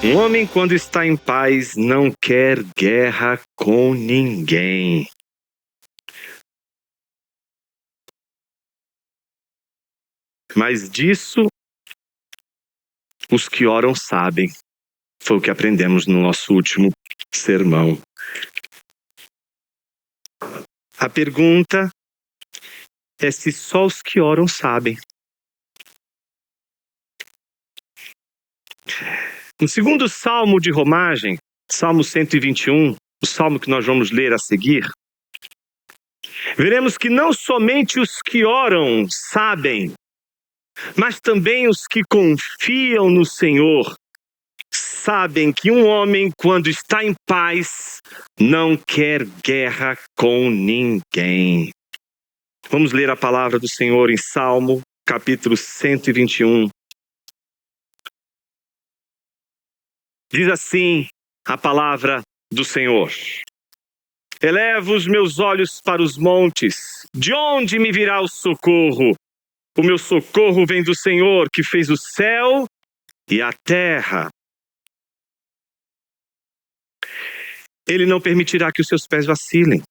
Um homem, quando está em paz, não quer guerra com ninguém. Mas disso, os que oram sabem. Foi o que aprendemos no nosso último sermão. A pergunta é se só os que oram sabem. No segundo salmo de romagem, Salmo 121, o salmo que nós vamos ler a seguir, veremos que não somente os que oram sabem, mas também os que confiam no Senhor sabem que um homem, quando está em paz, não quer guerra com ninguém. Vamos ler a palavra do Senhor em Salmo, capítulo 121. Diz assim a palavra do Senhor: Elevo os meus olhos para os montes, de onde me virá o socorro? O meu socorro vem do Senhor, que fez o céu e a terra. Ele não permitirá que os seus pés vacilem.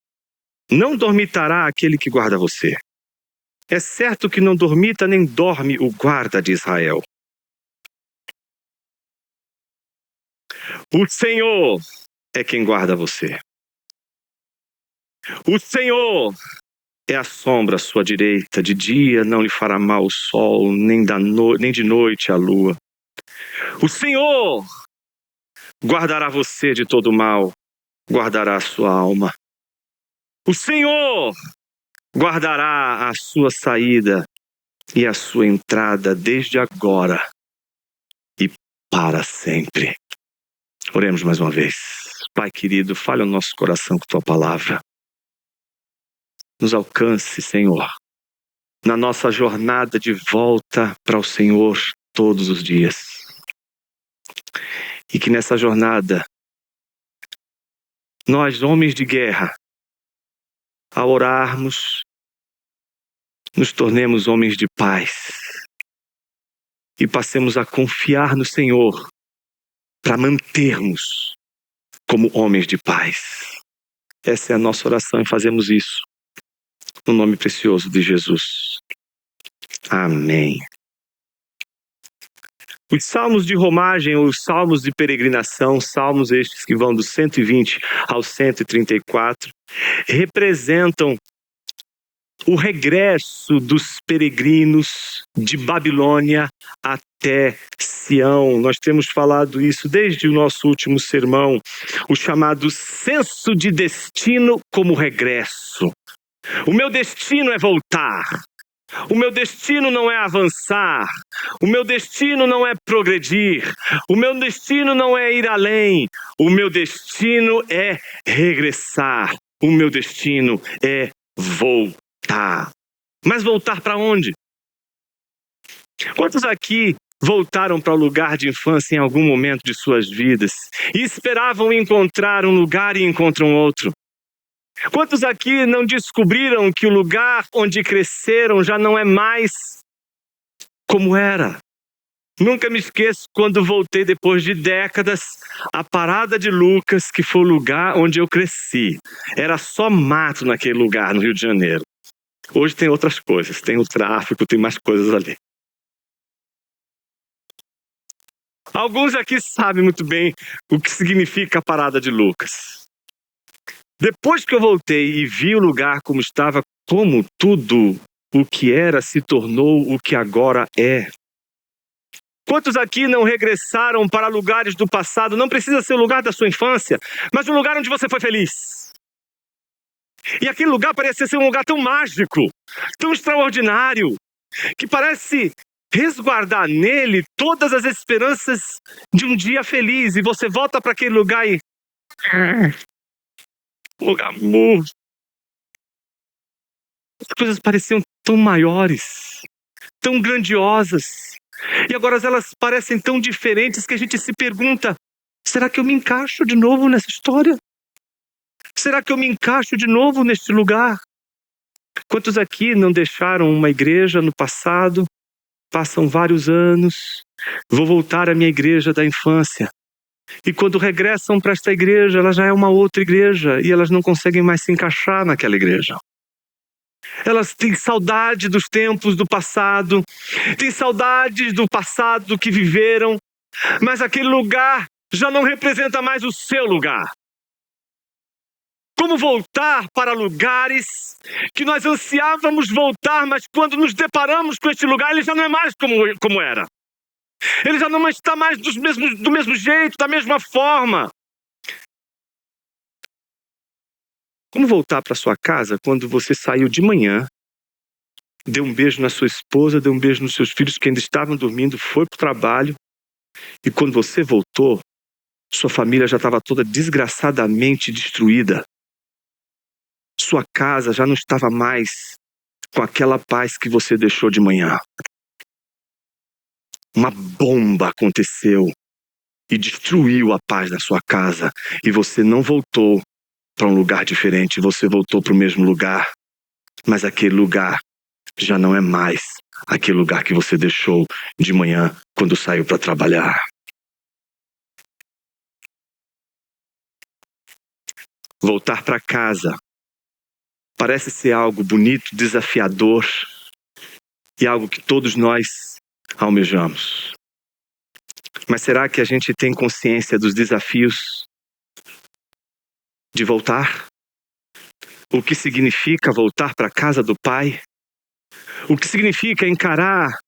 Não dormitará aquele que guarda você. É certo que não dormita nem dorme o guarda de Israel. O Senhor é quem guarda você. O Senhor é a sombra à sua direita. De dia não lhe fará mal o sol, nem de noite a lua. O Senhor guardará você de todo mal, guardará a sua alma. O Senhor guardará a sua saída e a sua entrada desde agora e para sempre. Oremos mais uma vez. Pai querido, fale ao nosso coração com tua palavra. Nos alcance, Senhor, na nossa jornada de volta para o Senhor todos os dias. E que nessa jornada, nós, homens de guerra, ao orarmos, nos tornemos homens de paz e passemos a confiar no Senhor para mantermos como homens de paz. Essa é a nossa oração e fazemos isso no nome precioso de Jesus. Amém. Os salmos de romagem, ou os salmos de peregrinação, salmos estes que vão do 120 ao 134, representam o regresso dos peregrinos de Babilônia até Sião. Nós temos falado isso desde o nosso último sermão, o chamado senso de destino como regresso. O meu destino é voltar. O meu destino não é avançar. O meu destino não é progredir. O meu destino não é ir além. O meu destino é regressar. O meu destino é voltar. Mas voltar para onde? Quantos aqui voltaram para o lugar de infância em algum momento de suas vidas e esperavam encontrar um lugar e encontram outro? Quantos aqui não descobriram que o lugar onde cresceram já não é mais como era? Nunca me esqueço quando voltei depois de décadas à Parada de Lucas, que foi o lugar onde eu cresci. Era só mato naquele lugar, no Rio de Janeiro. Hoje tem outras coisas, tem o tráfico, tem mais coisas ali. Alguns aqui sabem muito bem o que significa a Parada de Lucas. Depois que eu voltei e vi o lugar como estava, como tudo o que era se tornou o que agora é. Quantos aqui não regressaram para lugares do passado? Não precisa ser o lugar da sua infância, mas o lugar onde você foi feliz. E aquele lugar parecia ser um lugar tão mágico, tão extraordinário, que parece resguardar nele todas as esperanças de um dia feliz. E você volta para aquele lugar e... lugar morto. As coisas pareciam tão maiores, tão grandiosas. E agora elas parecem tão diferentes que a gente se pergunta: será que eu me encaixo de novo nessa história? Será que eu me encaixo de novo neste lugar? Quantos aqui não deixaram uma igreja no passado? Passam vários anos. Vou voltar à minha igreja da infância. E quando regressam para esta igreja, ela já é uma outra igreja e elas não conseguem mais se encaixar naquela igreja. Elas têm saudade dos tempos do passado, têm saudade do passado que viveram, mas aquele lugar já não representa mais o seu lugar. Como voltar para lugares que nós ansiávamos voltar, mas quando nos deparamos com este lugar, ele já não é mais como era. Ele já não está mais do mesmo jeito, da mesma forma. Como voltar para sua casa quando você saiu de manhã, deu um beijo na sua esposa, deu um beijo nos seus filhos que ainda estavam dormindo, foi para o trabalho, e quando você voltou, sua família já estava toda desgraçadamente destruída. Sua casa já não estava mais com aquela paz que você deixou de manhã. Uma bomba aconteceu e destruiu a paz da sua casa, e você não voltou para um lugar diferente, você voltou para o mesmo lugar, mas aquele lugar já não é mais aquele lugar que você deixou de manhã quando saiu para trabalhar. Voltar para casa parece ser algo bonito, desafiador e algo que todos nós almejamos. Mas será que a gente tem consciência dos desafios de voltar? O que significa voltar para a casa do Pai? O que significa encarar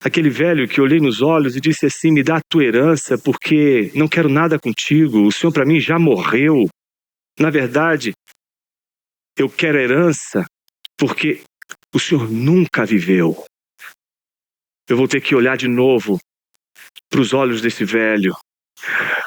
aquele velho que olhei nos olhos e disse assim: me dá a tua herança porque não quero nada contigo, o Senhor para mim já morreu. Na verdade, eu quero a herança porque o Senhor nunca viveu. Eu vou ter que olhar de novo para os olhos desse velho.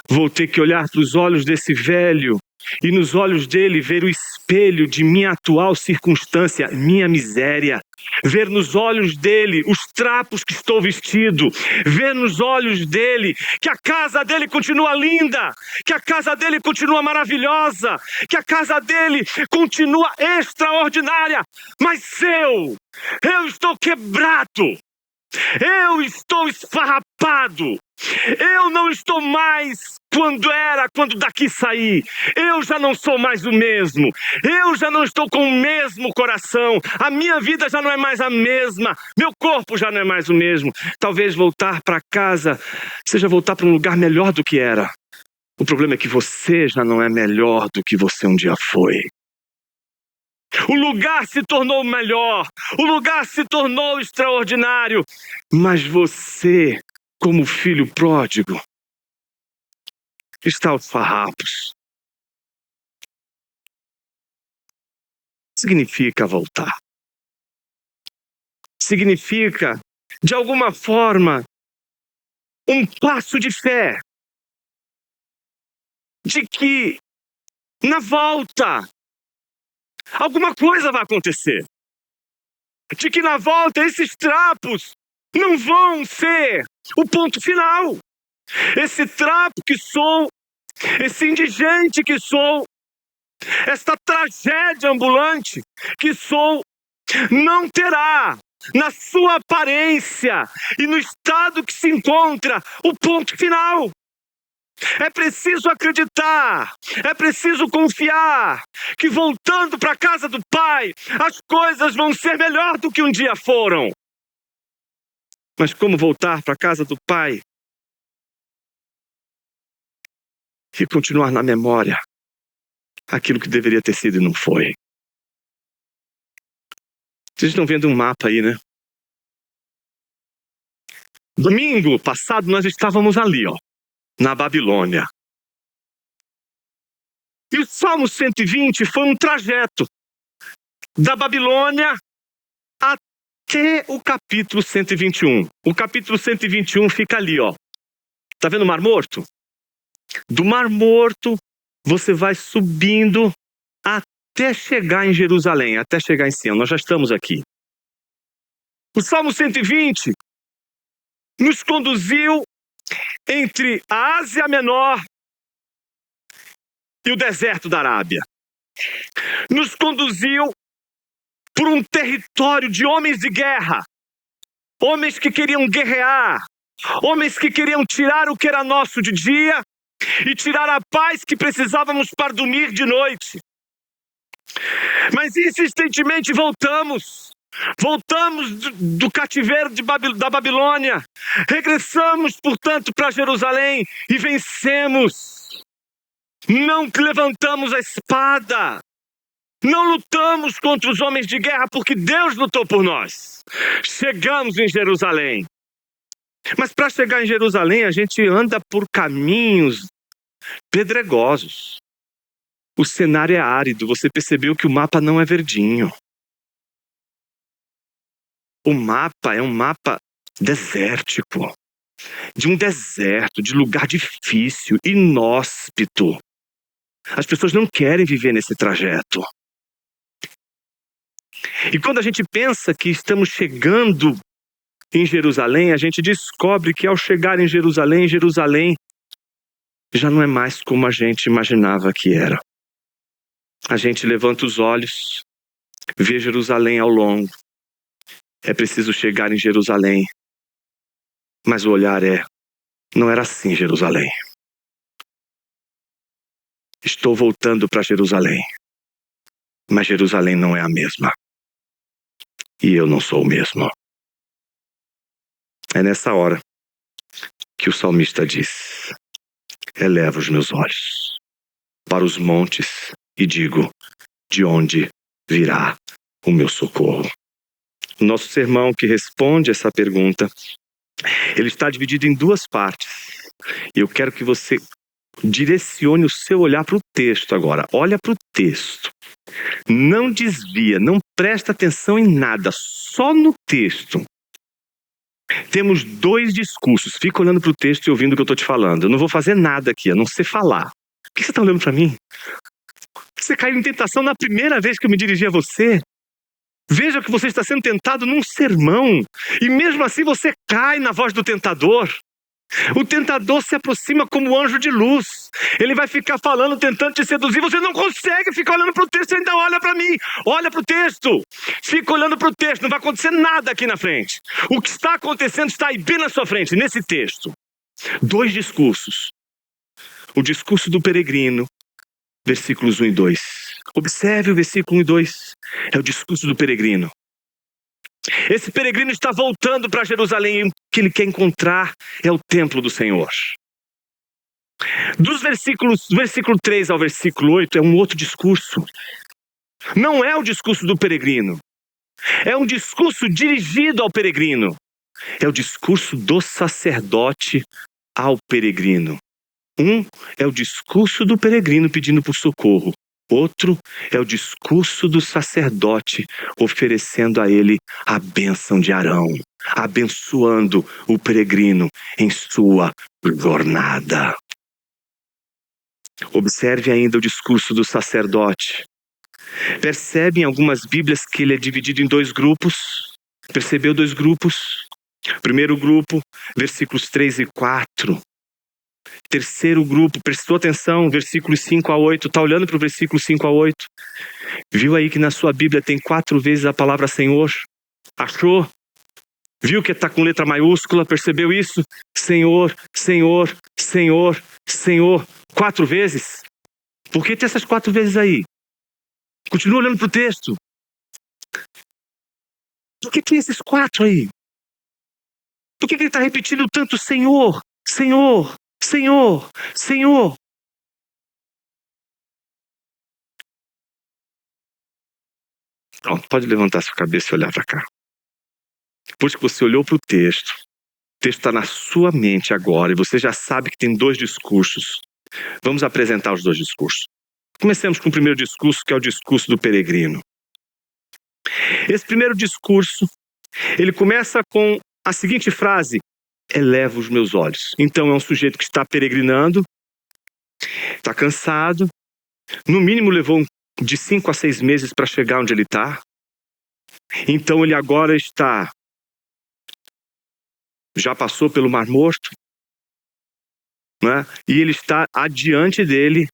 Vou ter que olhar para os olhos desse velho e nos olhos dele ver o espelho de minha atual circunstância, minha miséria. Ver nos olhos dele os trapos que estou vestido. Ver nos olhos dele que a casa dele continua linda, que a casa dele continua maravilhosa, que a casa dele continua extraordinária. Mas eu estou quebrado. Eu estou esfarrapado. Eu não estou mais quando daqui saí. Eu já não sou mais o mesmo. Eu já não estou com o mesmo coração. A minha vida já não é mais a mesma. Meu corpo já não é mais o mesmo. Talvez voltar para casa seja voltar para um lugar melhor do que era. O problema é que você já não é melhor do que você um dia foi. O lugar se tornou melhor, o lugar se tornou extraordinário, mas você, como filho pródigo, está aos farrapos. Significa voltar. Significa, de alguma forma, um passo de fé, de que, na volta, alguma coisa vai acontecer. De que na volta esses trapos não vão ser o ponto final. Esse trapo que sou, esse indigente que sou, esta tragédia ambulante que sou, não terá na sua aparência e no estado que se encontra o ponto final. É preciso acreditar, é preciso confiar que voltando para a casa do Pai, as coisas vão ser melhor do que um dia foram. Mas como voltar para a casa do Pai e continuar na memória aquilo que deveria ter sido e não foi? Vocês estão vendo um mapa aí, né? Domingo passado nós estávamos ali, na Babilônia. E o Salmo 120 foi um trajeto da Babilônia até o capítulo 121. O capítulo 121 fica ali, Tá vendo o Mar Morto? Do Mar Morto, você vai subindo até chegar em Jerusalém, até chegar em Sião. Nós já estamos aqui. O Salmo 120 nos conduziu entre a Ásia Menor e o deserto da Arábia. Nos conduziu por um território de homens de guerra, homens que queriam guerrear, homens que queriam tirar o que era nosso de dia e tirar a paz que precisávamos para dormir de noite. Mas insistentemente voltamos do cativeiro da Babilônia, regressamos, portanto, para Jerusalém e vencemos. Não levantamos a espada, não lutamos contra os homens de guerra, porque Deus lutou por nós. Chegamos em Jerusalém. Mas para chegar em Jerusalém, a gente anda por caminhos pedregosos. O cenário é árido, você percebeu que o mapa não é verdinho. O mapa é um mapa desértico, de um deserto, de lugar difícil, inóspito. As pessoas não querem viver nesse trajeto. E quando a gente pensa que estamos chegando em Jerusalém, a gente descobre que ao chegar em Jerusalém já não é mais como a gente imaginava que era. A gente levanta os olhos, vê Jerusalém ao longo. É preciso chegar em Jerusalém. Mas o olhar não era assim Jerusalém. Estou voltando para Jerusalém. Mas Jerusalém não é a mesma. E eu não sou o mesmo. É nessa hora que o salmista diz: elevo os meus olhos para os montes e digo, de onde virá o meu socorro? O nosso sermão que responde essa pergunta, ele está dividido em duas partes. E eu quero que você direcione o seu olhar para o texto agora. Olha para o texto. Não desvia, não presta atenção em nada, só no texto. Temos dois discursos. Fica olhando para o texto e ouvindo o que eu estou te falando. Eu não vou fazer nada aqui, a não ser falar. Por que você está olhando para mim? Você caiu em tentação na primeira vez que eu me dirigi a você. Veja que você está sendo tentado num sermão. E mesmo assim você cai na voz do tentador. O tentador se aproxima como anjo de luz. Ele vai ficar falando, tentando te seduzir. Você não consegue ficar olhando para o texto e ainda olha para mim. Olha para o texto. Fica olhando para o texto. Não vai acontecer nada aqui na frente. O que está acontecendo está aí bem na sua frente, nesse texto. Dois discursos. O discurso do peregrino, versículos 1 e 2. Observe o versículo 1 e 2. É o discurso do peregrino. Esse peregrino está voltando para Jerusalém e o que ele quer encontrar é o templo do Senhor. Do versículo 3 ao versículo 8 é um outro discurso. Não é o discurso do peregrino. É um discurso dirigido ao peregrino. É o discurso do sacerdote ao peregrino. Um é o discurso do peregrino pedindo por socorro. Outro é o discurso do sacerdote oferecendo a ele a bênção de Arão, abençoando o peregrino em sua jornada. Observe ainda o discurso do sacerdote. Percebe em algumas Bíblias que ele é dividido em dois grupos? Percebeu dois grupos? Primeiro grupo, versículos 3 e 4. Terceiro grupo, prestou atenção, versículos 5 a 8, está olhando para o versículo 5 a 8. Viu aí que na sua Bíblia tem 4 vezes a palavra Senhor? Achou? Viu que está com letra maiúscula? Percebeu isso? Senhor, Senhor, Senhor, Senhor. 4 vezes? Por que tem essas 4 vezes aí? Continua olhando para o texto. Por que tem esses 4 aí? Por que ele está repetindo tanto Senhor, Senhor, Senhor, Senhor? Pronto, pode levantar sua cabeça e olhar para cá. Depois que você olhou para o texto está na sua mente agora e você já sabe que tem 2 discursos. Vamos apresentar os 2 discursos. Comecemos com o primeiro discurso, que é o discurso do peregrino. Esse primeiro discurso, ele começa com a seguinte frase: eleva os meus olhos. Então é um sujeito que está peregrinando, está cansado, no mínimo levou de 5 a 6 meses para chegar onde ele está. Então ele agora já passou pelo Mar Morto, né? E ele está adiante dele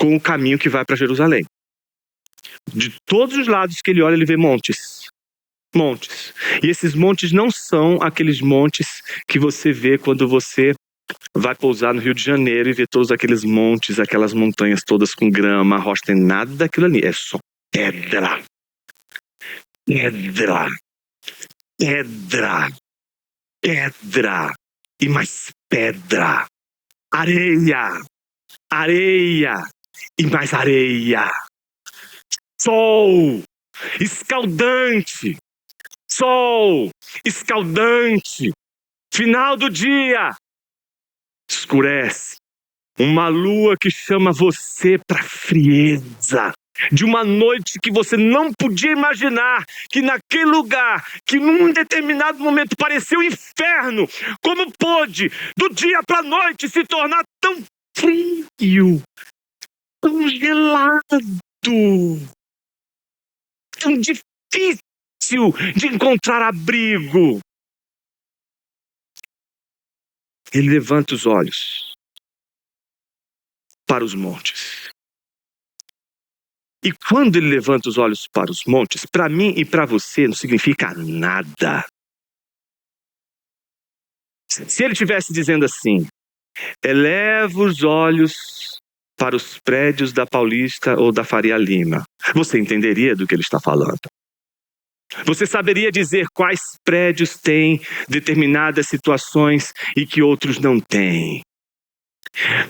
com o caminho que vai para Jerusalém. De todos os lados que ele olha, ele vê montes. Montes. E esses montes não são aqueles montes que você vê quando você vai pousar no Rio de Janeiro e ver todos aqueles montes, aquelas montanhas todas com grama, rocha, tem nada daquilo ali, é só pedra. Pedra. Pedra. Pedra. E mais pedra. Areia. Areia. E mais areia. Sol escaldante. Sol escaldante. Final do dia. Escurece. Uma lua que chama você para frieza. De uma noite que você não podia imaginar que naquele lugar, que num determinado momento pareceu inferno, como pôde, do dia para a noite, se tornar tão frio, tão gelado, tão difícil de encontrar abrigo. Ele levanta os olhos para os montes. E quando ele levanta os olhos para os montes, para mim e para você não significa nada. Se ele estivesse dizendo assim, eleva os olhos para os prédios da Paulista ou da Faria Lima, você entenderia do que ele está falando. Você saberia dizer quais prédios têm determinadas situações e que outros não têm.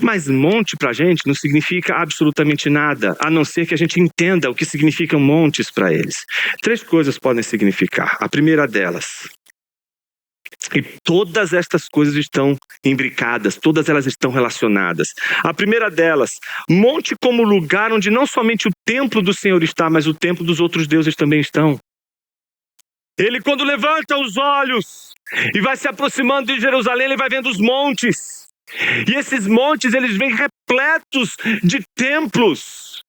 Mas monte para a gente não significa absolutamente nada, a não ser que a gente entenda o que significam montes para eles. 3 coisas podem significar. A primeira delas, e todas estas coisas estão imbricadas, todas elas estão relacionadas. A primeira delas, monte como lugar onde não somente o templo do Senhor está, mas o templo dos outros deuses também estão. Ele, quando levanta os olhos e vai se aproximando de Jerusalém, ele vai vendo os montes. E esses montes, eles vêm repletos de templos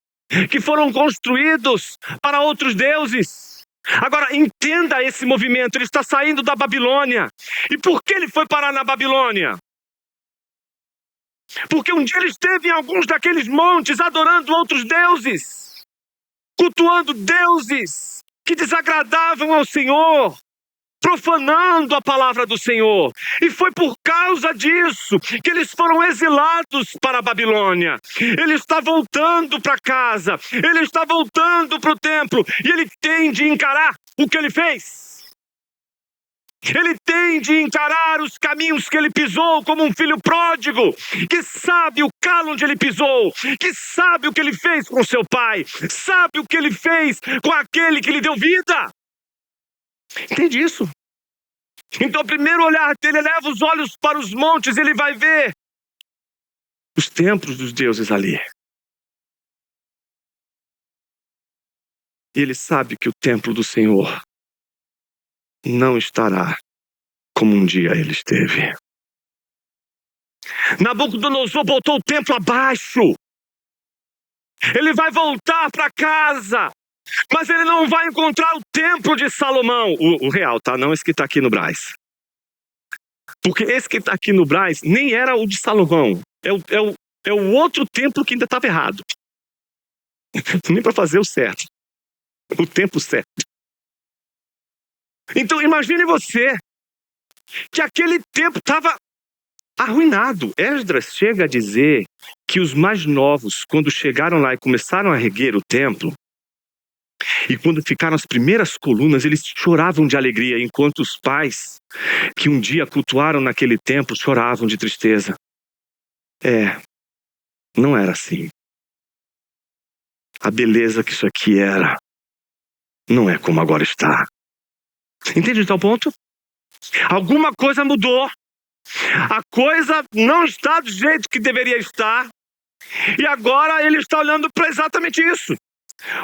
que foram construídos para outros deuses. Agora, entenda esse movimento, ele está saindo da Babilônia. E por que ele foi parar na Babilônia? Porque um dia ele esteve em alguns daqueles montes adorando outros deuses, cultuando deuses que desagradavam ao Senhor, profanando a palavra do Senhor. E foi por causa disso que eles foram exilados para a Babilônia. Ele está voltando para casa, ele está voltando para o templo, e ele tem de encarar o que ele fez. Ele tem de encarar os caminhos que ele pisou como um filho pródigo, que sabe o calo onde ele pisou, que sabe o que ele fez com seu pai, sabe o que ele fez com aquele que lhe deu vida. Entende isso? Então, o primeiro olhar dele, leva os olhos para os montes, ele vai ver os templos dos deuses ali. E ele sabe que o templo do Senhor não estará como um dia ele esteve. Nabucodonosor botou o templo abaixo. Ele vai voltar para casa, mas ele não vai encontrar o templo de Salomão. O real, tá? Não esse que está aqui no Brás. Porque esse que está aqui no Brás nem era o de Salomão. É o outro templo que ainda estava errado. Nem para fazer o certo. O tempo certo. Então imagine você que aquele templo estava arruinado. Esdras chega a dizer que os mais novos, quando chegaram lá e começaram a erguer o templo, e quando ficaram as primeiras colunas, eles choravam de alegria, enquanto os pais que um dia cultuaram naquele templo choravam de tristeza. Não era assim. A beleza que isso aqui era não é como agora está. Entende tal ponto? Alguma coisa mudou. A coisa não está do jeito que deveria estar. E agora ele está olhando para exatamente isso.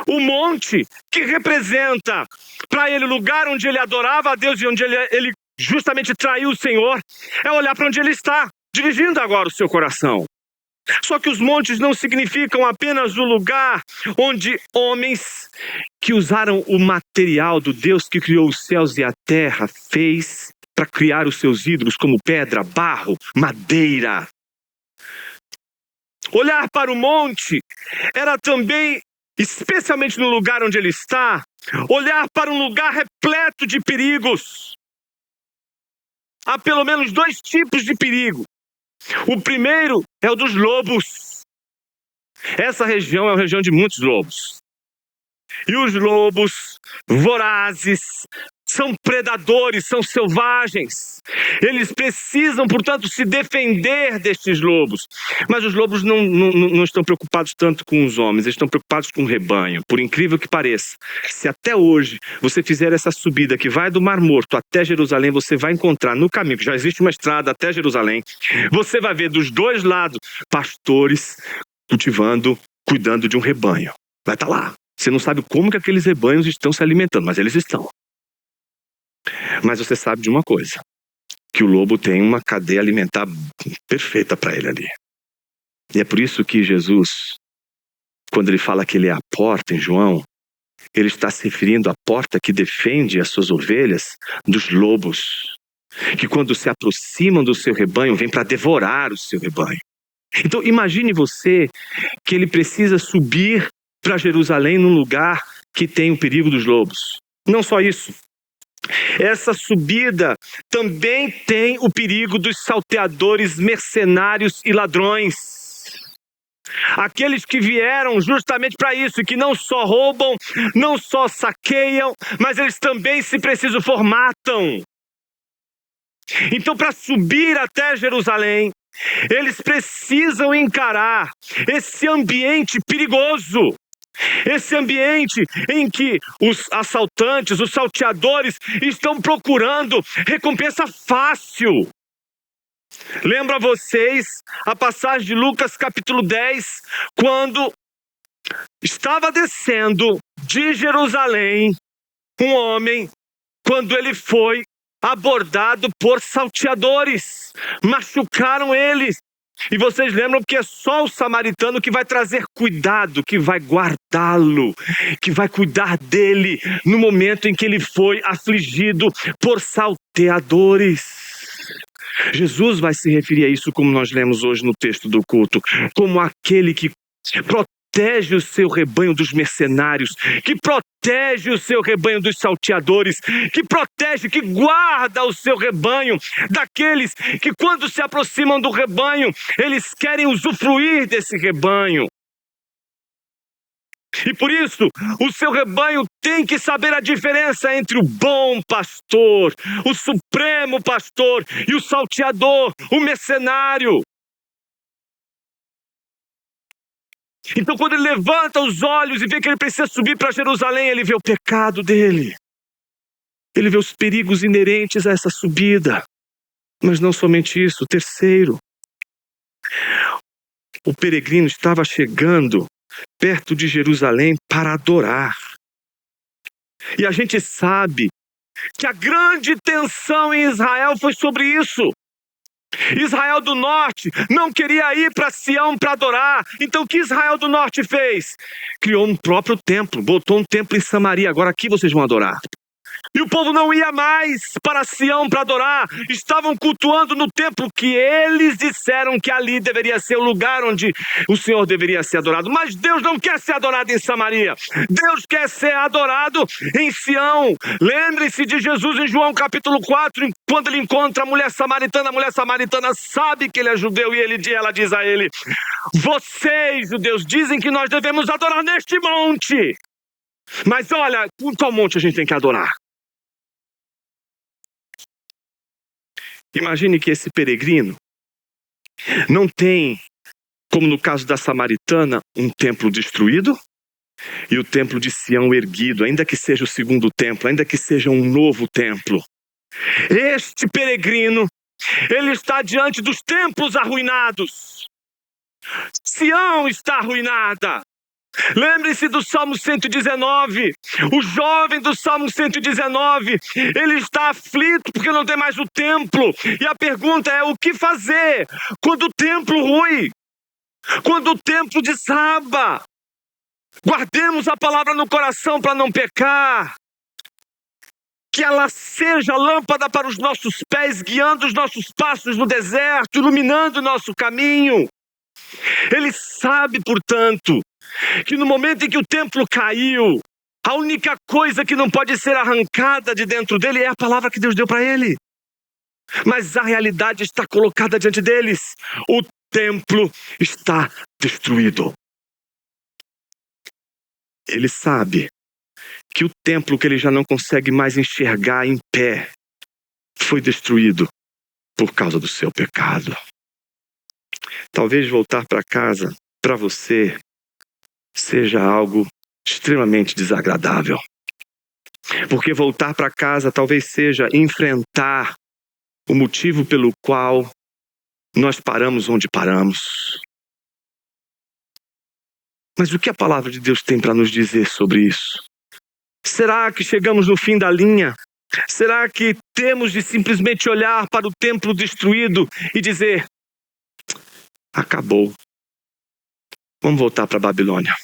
O monte que representa para ele o lugar onde ele adorava a Deus e onde ele justamente traiu o Senhor, é olhar para onde ele está, dirigindo agora o seu coração. Só que os montes não significam apenas o lugar onde homens que usaram o material do Deus que criou os céus e a terra fez para criar os seus ídolos, como pedra, barro, madeira. Olhar para o monte era também, especialmente no lugar onde ele está, olhar para um lugar repleto de perigos. Há pelo menos 2 tipos de perigo. O primeiro é o dos lobos. Essa região é uma região de muitos lobos. E os lobos vorazes são predadores, são selvagens. Eles precisam, portanto, se defender destes lobos. Mas os lobos não estão preocupados tanto com os homens, eles estão preocupados com o rebanho. Por incrível que pareça, se até hoje você fizer essa subida que vai do Mar Morto até Jerusalém, você vai encontrar no caminho, que já existe uma estrada até Jerusalém, você vai ver dos dois lados pastores cultivando, cuidando de um rebanho. Vai estar lá. Você não sabe como que aqueles rebanhos estão se alimentando, mas eles estão. Mas você sabe de uma coisa, que o lobo tem uma cadeia alimentar perfeita para ele ali. E é por isso que Jesus, quando ele fala que ele é a porta em João, ele está se referindo à porta que defende as suas ovelhas dos lobos, que quando se aproximam do seu rebanho, vêm para devorar o seu rebanho. Então imagine você que ele precisa subir para Jerusalém num lugar que tem o perigo dos lobos. Não só isso. Essa subida também tem o perigo dos salteadores, mercenários e ladrões. Aqueles que vieram justamente para isso, e que não só roubam, não só saqueiam, mas eles também, se preciso, formatam. Então, para subir até Jerusalém, eles precisam encarar esse ambiente perigoso. Esse ambiente em que os assaltantes, os salteadores estão procurando recompensa fácil. Lembra vocês a passagem de Lucas capítulo 10, quando estava descendo de Jerusalém um homem, quando ele foi abordado por salteadores, machucaram ele. E vocês lembram que é só o samaritano que vai trazer cuidado, que vai guardá-lo, que vai cuidar dele no momento em que ele foi afligido por salteadores. Jesus vai se referir a isso, como nós lemos hoje no texto do culto, como aquele que protege o seu rebanho dos mercenários, que protege o seu rebanho dos salteadores, que protege, que guarda o seu rebanho daqueles que, quando se aproximam do rebanho, eles querem usufruir desse rebanho. E por isso, o seu rebanho tem que saber a diferença entre o bom pastor, o supremo pastor e o salteador, o mercenário. Então, quando ele levanta os olhos e vê que ele precisa subir para Jerusalém, ele vê o pecado dele. Ele vê os perigos inerentes a essa subida. Mas não somente isso. Terceiro, o peregrino estava chegando perto de Jerusalém para adorar. E a gente sabe que a grande tensão em Israel foi sobre isso. Israel do Norte não queria ir para Sião para adorar. Então o que Israel do Norte fez? Criou um próprio templo, botou um templo em Samaria. Agora aqui vocês vão adorar. E o povo não ia mais para Sião para adorar. Estavam cultuando no templo que eles disseram que ali deveria ser o lugar onde o Senhor deveria ser adorado. Mas Deus não quer ser adorado em Samaria. Deus quer ser adorado em Sião. Lembre-se de Jesus em João capítulo 4, quando ele encontra a mulher samaritana sabe que ele é judeu e ela diz a ele: vocês, judeus, dizem que nós devemos adorar neste monte. Mas olha, qual monte a gente tem que adorar? Imagine que esse peregrino não tem, como no caso da samaritana, um templo destruído e o templo de Sião erguido, ainda que seja o segundo templo, ainda que seja um novo templo. Este peregrino, ele está diante dos templos arruinados. Sião está arruinada. Lembre-se do Salmo 119, o jovem do Salmo 119, ele está aflito porque não tem mais o templo, e a pergunta é: o que fazer quando o templo rui, quando o templo desaba? Guardemos a palavra no coração para não pecar, que ela seja lâmpada para os nossos pés, guiando os nossos passos no deserto, iluminando o nosso caminho. Ele sabe, portanto, que no momento em que o templo caiu, a única coisa que não pode ser arrancada de dentro dele é a palavra que Deus deu para ele. mas a realidade está colocada diante deles. O templo está destruído. Ele sabe que o templo que ele já não consegue mais enxergar em pé foi destruído por causa do seu pecado. Talvez voltar para casa, para você, seja algo extremamente desagradável. Porque voltar para casa talvez seja enfrentar o motivo pelo qual nós paramos onde paramos. Mas o que a palavra de Deus tem para nos dizer sobre isso? Será que chegamos no fim da linha? Será que temos de simplesmente olhar para o templo destruído e dizer: acabou, vamos voltar para a Babilônia?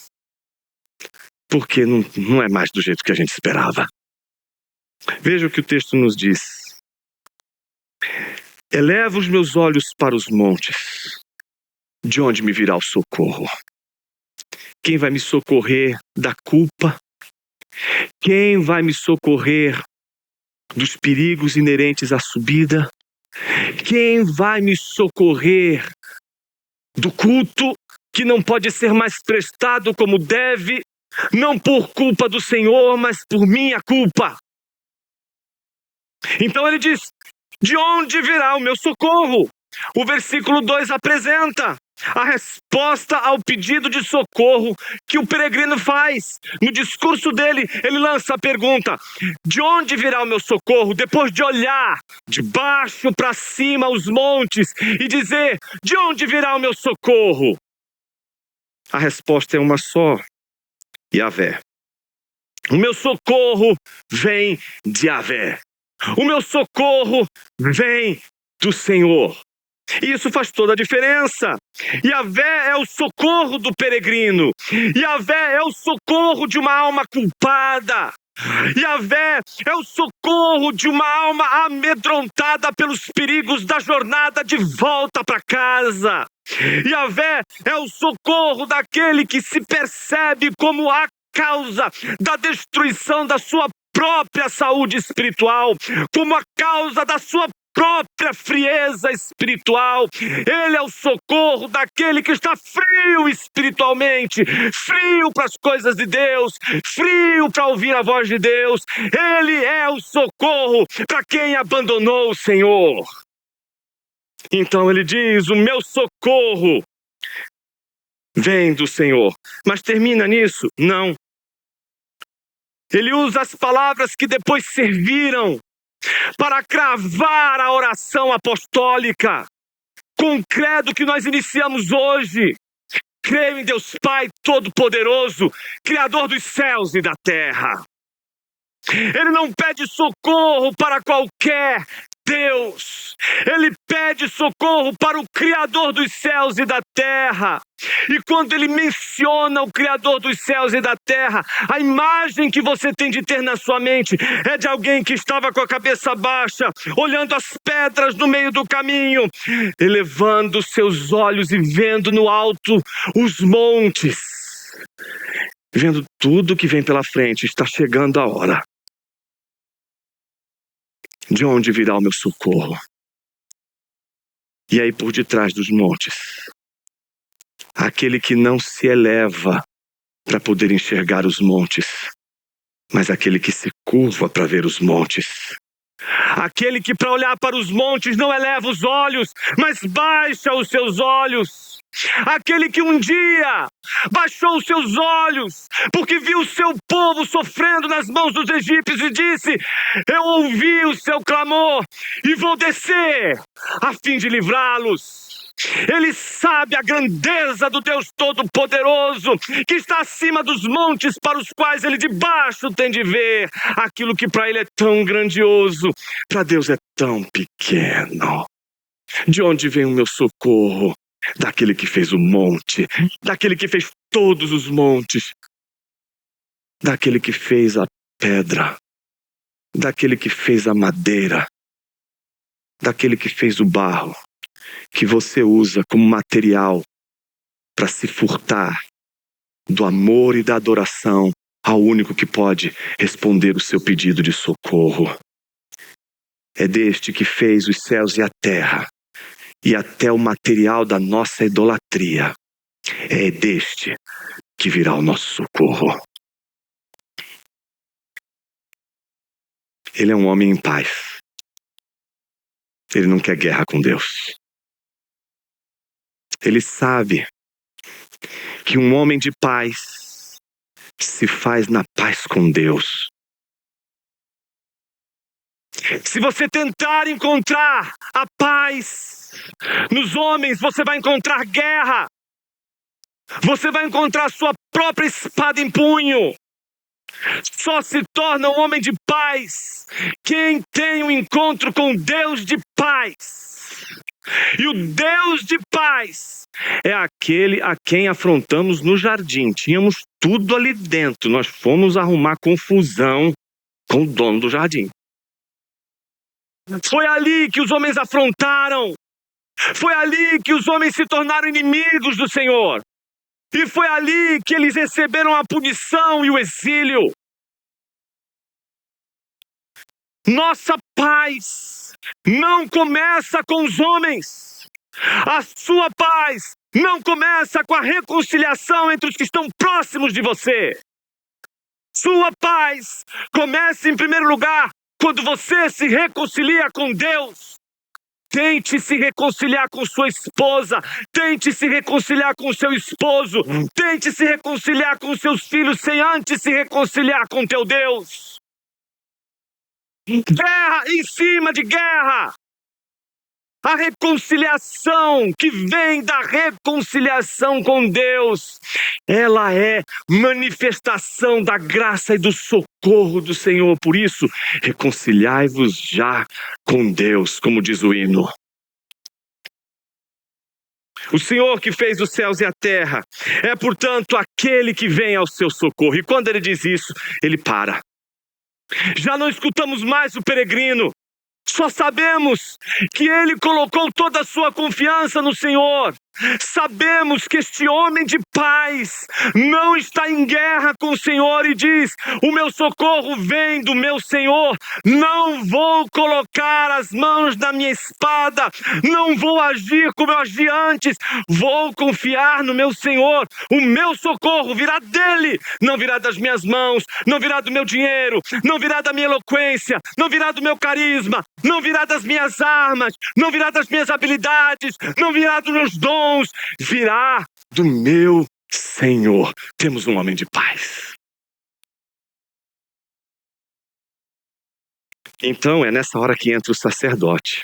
Porque não é mais do jeito que a gente esperava. Veja o que o texto nos diz. Elevo os meus olhos para os montes. De onde me virá o socorro? Quem vai me socorrer da culpa? Quem vai me socorrer dos perigos inerentes à subida? Quem vai me socorrer do culto que não pode ser mais prestado como deve, não por culpa do Senhor, mas por minha culpa? Então ele diz: de onde virá o meu socorro? O versículo 2 apresenta a resposta ao pedido de socorro que o peregrino faz. No discurso dele, ele lança a pergunta: de onde virá o meu socorro? Depois de olhar de baixo para cima os montes e dizer: de onde virá o meu socorro? A resposta é uma só: Yahvé. O meu socorro vem de Yahvé. O meu socorro vem do Senhor. E isso faz toda a diferença. Yahvé é o socorro do peregrino. Yahvé é o socorro de uma alma culpada. Yahvé é o socorro de uma alma amedrontada pelos perigos da jornada de volta para casa. Yahvé é o socorro daquele que se percebe como a causa da destruição da sua própria saúde espiritual, como a causa da sua própria frieza espiritual. Ele é o socorro daquele que está frio espiritualmente, frio para as coisas de Deus, frio para ouvir a voz de Deus. Ele é o socorro para quem abandonou o Senhor. Então ele diz: o meu socorro vem do Senhor. Mas termina nisso? Não. Ele usa as palavras que depois serviram para cravar a oração apostólica com o credo que nós iniciamos hoje. Creio em Deus Pai Todo-Poderoso, Criador dos céus e da terra. Ele não pede socorro para qualquer Deus. Ele pede socorro para o Criador dos céus e da terra. E quando ele menciona o Criador dos céus e da terra, a imagem que você tem de ter na sua mente é de alguém que estava com a cabeça baixa, olhando as pedras no meio do caminho, elevando seus olhos e vendo no alto os montes, vendo tudo que vem pela frente. Está chegando a hora. De onde virá o meu socorro? E aí, por detrás dos montes, aquele que não se eleva para poder enxergar os montes, mas aquele que se curva para ver os montes. Aquele que, para olhar para os montes, não eleva os olhos, mas baixa os seus olhos. Aquele que um dia baixou os seus olhos porque viu o seu povo sofrendo nas mãos dos egípcios e disse: eu ouvi o seu clamor e vou descer a fim de livrá-los. Ele sabe a grandeza do Deus Todo-Poderoso, que está acima dos montes para os quais ele de baixo tem de ver. Aquilo que para ele é tão grandioso, para Deus é tão pequeno. De onde vem o meu socorro? Daquele que fez o monte, daquele que fez todos os montes, daquele que fez a pedra, daquele que fez a madeira, daquele que fez o barro, que você usa como material para se furtar do amor e da adoração ao único que pode responder o seu pedido de socorro. é deste que fez os céus e a terra, e até o material da nossa idolatria. É deste que virá o nosso socorro. Ele é um homem em paz. Ele não quer guerra com Deus. Ele sabe que um homem de paz se faz na paz com Deus. Se você tentar encontrar a paz nos homens, você vai encontrar guerra. Você vai encontrar sua própria espada em punho. Só se torna um homem de paz quem tem um encontro com Deus de paz. E o Deus de paz é aquele a quem afrontamos no jardim. Tínhamos tudo ali dentro. Nós fomos arrumar confusão com o dono do jardim. Foi ali que os homens afrontaram. Foi ali que os homens se tornaram inimigos do Senhor. E foi ali que eles receberam a punição e o exílio. Nossa paz não começa com os homens. A sua paz não começa com a reconciliação entre os que estão próximos de você. Sua paz começa em primeiro lugar quando você se reconcilia com Deus. Tente se reconciliar com sua esposa. Tente se reconciliar com seu esposo. Tente se reconciliar com seus filhos sem antes se reconciliar com teu Deus. Guerra em cima de guerra. A reconciliação que vem da reconciliação com Deus, ela é manifestação da graça e do socorro do Senhor. Por isso, reconciliai-vos já com Deus, como diz o hino. O Senhor que fez os céus e a terra é, portanto, aquele que vem ao seu socorro. E quando ele diz isso, ele para. Já não escutamos mais o peregrino. Só sabemos que ele colocou toda a sua confiança no Senhor. Sabemos que este homem de paz não está em guerra com o Senhor e diz: o meu socorro vem do meu Senhor. Não vou colocar as mãos na minha espada. Não vou agir como eu agi antes. Vou confiar no meu Senhor. O meu socorro virá dele. Não virá das minhas mãos. Não virá do meu dinheiro. Não virá da minha eloquência. Não virá do meu carisma. Não virá das minhas armas. Não virá das minhas habilidades. Não virá dos meus dons. Virá do meu Senhor. Temos um homem de paz. Então é nessa hora que entra o sacerdote.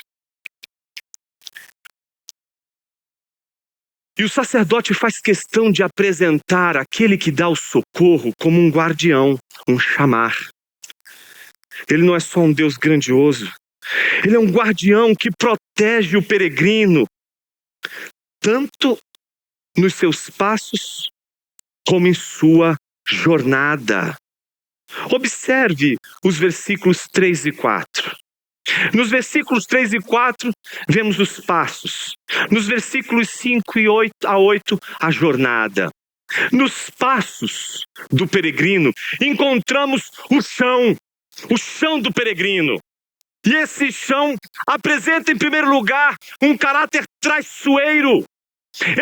E o sacerdote faz questão de apresentar aquele que dá o socorro como um guardião, um chamar. Ele não é só um Deus grandioso. Ele é um guardião que protege o peregrino, tanto nos seus passos, como em sua jornada. Observe os versículos 3 e 4. Nos versículos 3 e 4, vemos os passos. Nos versículos 5 e 8 a 8, a jornada. Nos passos do peregrino, encontramos o chão do peregrino. E esse chão apresenta, em primeiro lugar, um caráter traiçoeiro.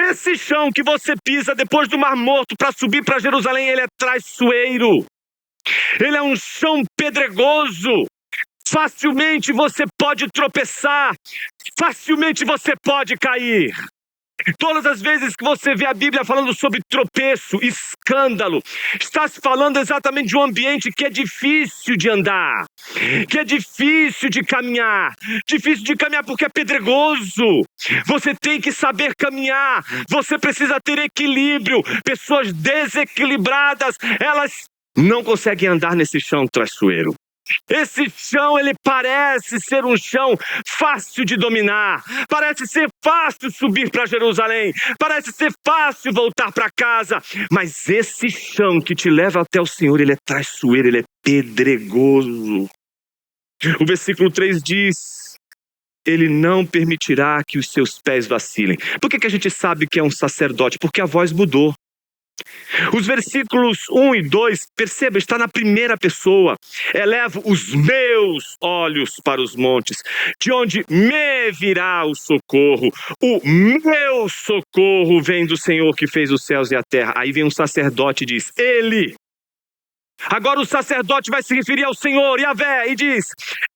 Esse chão que você pisa depois do Mar Morto para subir para Jerusalém, ele é traiçoeiro. Ele é um chão pedregoso. Facilmente você pode tropeçar. Facilmente você pode cair. Todas as vezes que você vê a Bíblia falando sobre tropeço, escândalo, está se falando exatamente de um ambiente que é difícil de andar, que é difícil de caminhar porque é pedregoso. Você tem que saber caminhar, você precisa ter equilíbrio. Pessoas desequilibradas, elas não conseguem andar nesse chão traiçoeiro. Esse chão, ele parece ser um chão fácil de dominar. Parece ser fácil subir para Jerusalém. Parece ser fácil voltar para casa. Mas esse chão que te leva até o Senhor, ele é traiçoeiro, ele é pedregoso. O versículo 3 diz: ele não permitirá que os seus pés vacilem. Por que a gente sabe que é um sacerdote? Porque a voz mudou. Os versículos 1 e 2, perceba, está na primeira pessoa. Elevo os meus olhos para os montes, de onde me virá o socorro. O meu socorro vem do Senhor que fez os céus e a terra. Aí vem um sacerdote e diz, Ele. Agora o sacerdote vai se referir ao Senhor, Yahvé, e diz,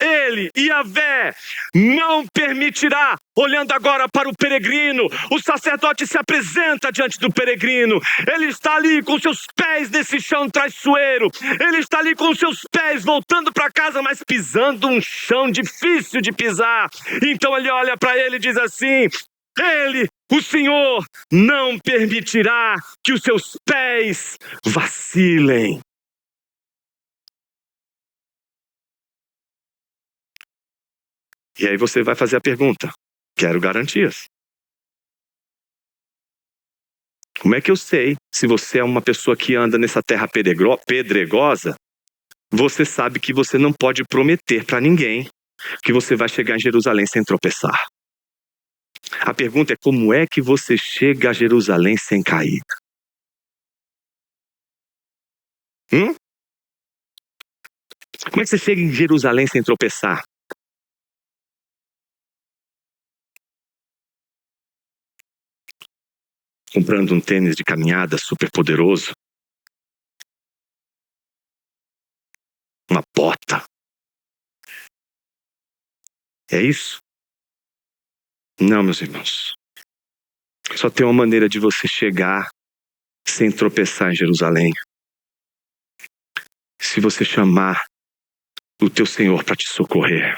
Ele, Yahvé, não permitirá, olhando agora para o peregrino, o sacerdote se apresenta diante do peregrino, ele está ali com seus pés nesse chão traiçoeiro, ele está ali com seus pés voltando para casa, mas pisando um chão difícil de pisar, então ele olha para ele e diz assim, Ele, o Senhor, não permitirá que os seus pés vacilem. E aí você vai fazer a pergunta, quero garantias. Como é que eu sei se você é uma pessoa que anda nessa terra pedregosa? Você sabe que você não pode prometer para ninguém que você vai chegar em Jerusalém sem tropeçar. A pergunta é como é que você chega a Jerusalém sem cair? Como é que você chega em Jerusalém sem tropeçar? Comprando um tênis de caminhada super poderoso? Uma bota? É isso? Não, meus irmãos. Só tem uma maneira de você chegar sem tropeçar em Jerusalém. Se você chamar o teu Senhor para te socorrer.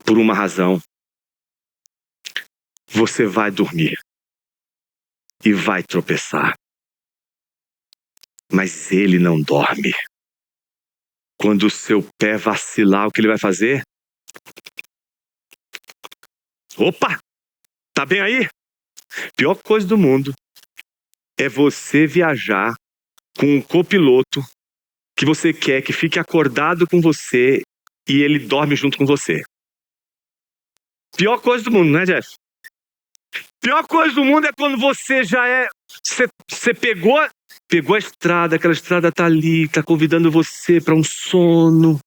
Por uma razão. Você vai dormir. E vai tropeçar. Mas Ele não dorme. Quando o seu pé vacilar, o que Ele vai fazer? Opa! Tá bem aí? Pior coisa do mundo é você viajar com um copiloto que você quer que fique acordado com você e ele dorme junto com você. Pior coisa do mundo, né, Jeff? Pior coisa do mundo é quando você já é... Você pegou a estrada, aquela estrada tá ali, tá convidando você para um sono.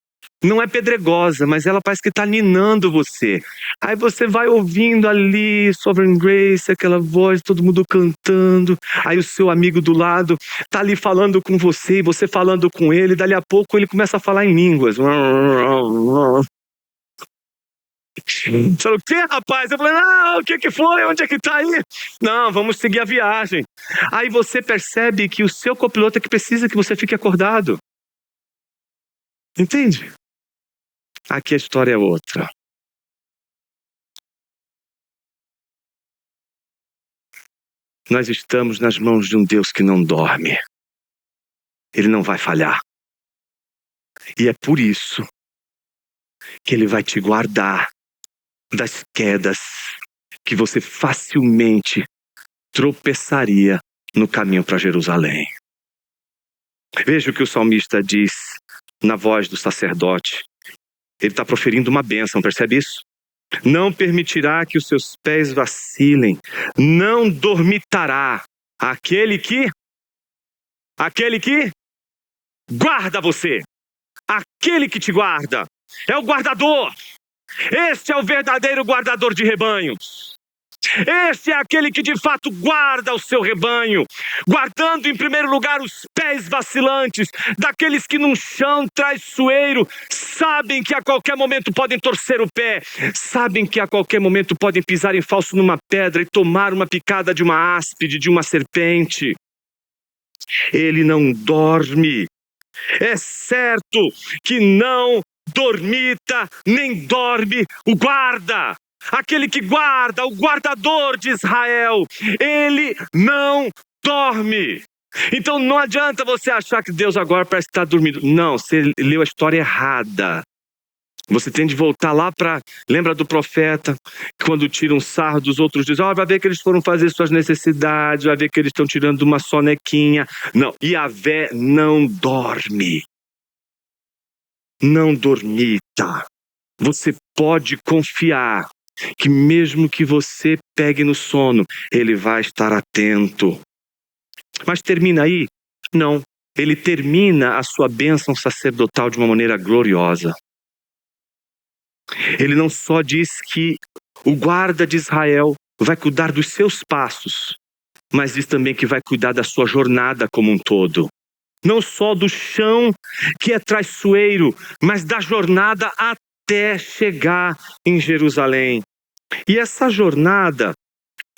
Não é pedregosa, mas ela parece que tá ninando você. Aí você vai ouvindo ali, Sovereign Grace, aquela voz, todo mundo cantando. Aí o seu amigo do lado tá ali falando com você, e você falando com ele. Dali a pouco ele começa a falar em línguas. Você falou, o que, rapaz? Eu falei, não, o que foi? Onde é que tá aí? Não, vamos seguir a viagem. Aí você percebe que o seu copiloto é que precisa que você fique acordado. Entende? Aqui a história é outra. Nós estamos nas mãos de um Deus que não dorme. Ele não vai falhar. E é por isso que Ele vai te guardar das quedas que você facilmente tropeçaria no caminho para Jerusalém. Veja o que o salmista diz na voz do sacerdote. Ele está proferindo uma bênção, percebe isso? Não permitirá que os seus pés vacilem, não dormitará aquele que guarda você, aquele que te guarda, é o guardador. Este é o verdadeiro guardador de rebanhos. Este é aquele que de fato guarda o seu rebanho, guardando em primeiro lugar os pés vacilantes, daqueles que num chão traiçoeiro sabem que a qualquer momento podem torcer o pé, sabem que a qualquer momento podem pisar em falso numa pedra e tomar uma picada de uma áspide, de uma serpente. Ele não dorme. É certo que não dormita nem dorme o guarda. Aquele que guarda, o guardador de Israel, ele não dorme. Então não adianta você achar que Deus agora parece estar dormindo. Não, você leu a história errada. Você tem de voltar lá para... Lembra do profeta? Quando tira um sarro dos outros, diz, vai ver que eles foram fazer suas necessidades, vai ver que eles estão tirando uma sonequinha. Não, Yahvé não dorme. Não dormita. Você pode confiar que mesmo que você pegue no sono, Ele vai estar atento. Mas termina aí? Não. Ele termina a sua bênção sacerdotal de uma maneira gloriosa. Ele não só diz que o guarda de Israel vai cuidar dos seus passos, mas diz também que vai cuidar da sua jornada como um todo. Não só do chão que é traiçoeiro, mas da jornada até chegar em Jerusalém. E essa jornada,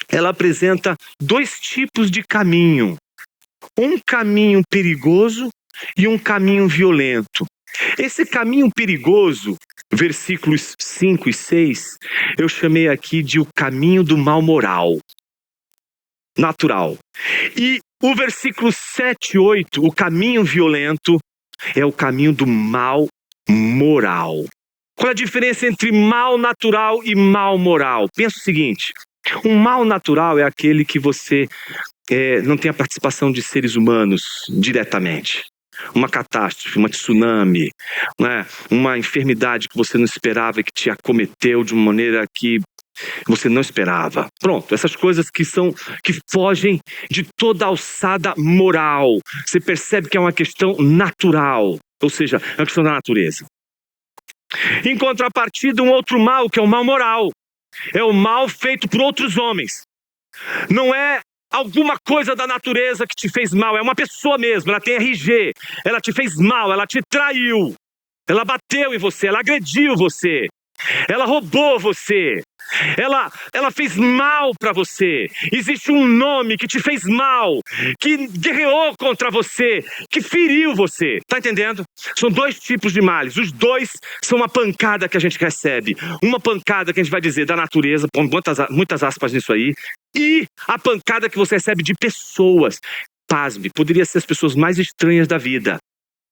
ela apresenta dois tipos de caminho. Um caminho perigoso e um caminho violento. Esse caminho perigoso, versículos 5 e 6, eu chamei aqui de o caminho do mal moral, natural. E o versículo 7 e 8, o caminho violento, é o caminho do mal moral. Qual é a diferença entre mal natural e mal moral? Pensa o seguinte, um mal natural é aquele que você não tem a participação de seres humanos diretamente. Uma catástrofe, uma tsunami, né? Uma enfermidade que você não esperava e que te acometeu de uma maneira que você não esperava. Pronto, essas coisas que fogem de toda a alçada moral. Você percebe que é uma questão natural, ou seja, é uma questão da natureza. Em contrapartida, um outro mal, que é o mal moral. É o mal feito por outros homens. Não é alguma coisa da natureza que te fez mal, é uma pessoa mesmo, ela tem RG, ela te fez mal, ela te traiu, ela bateu em você, ela agrediu você, ela roubou você, ela fez mal para você. Existe um nome que te fez mal, que guerreou contra você, que feriu você. Tá entendendo? São dois tipos de males. Os dois são uma pancada que a gente recebe. Uma pancada que a gente vai dizer da natureza, põe muitas aspas nisso aí, e a pancada que você recebe de pessoas. Pasme, poderia ser as pessoas mais estranhas da vida.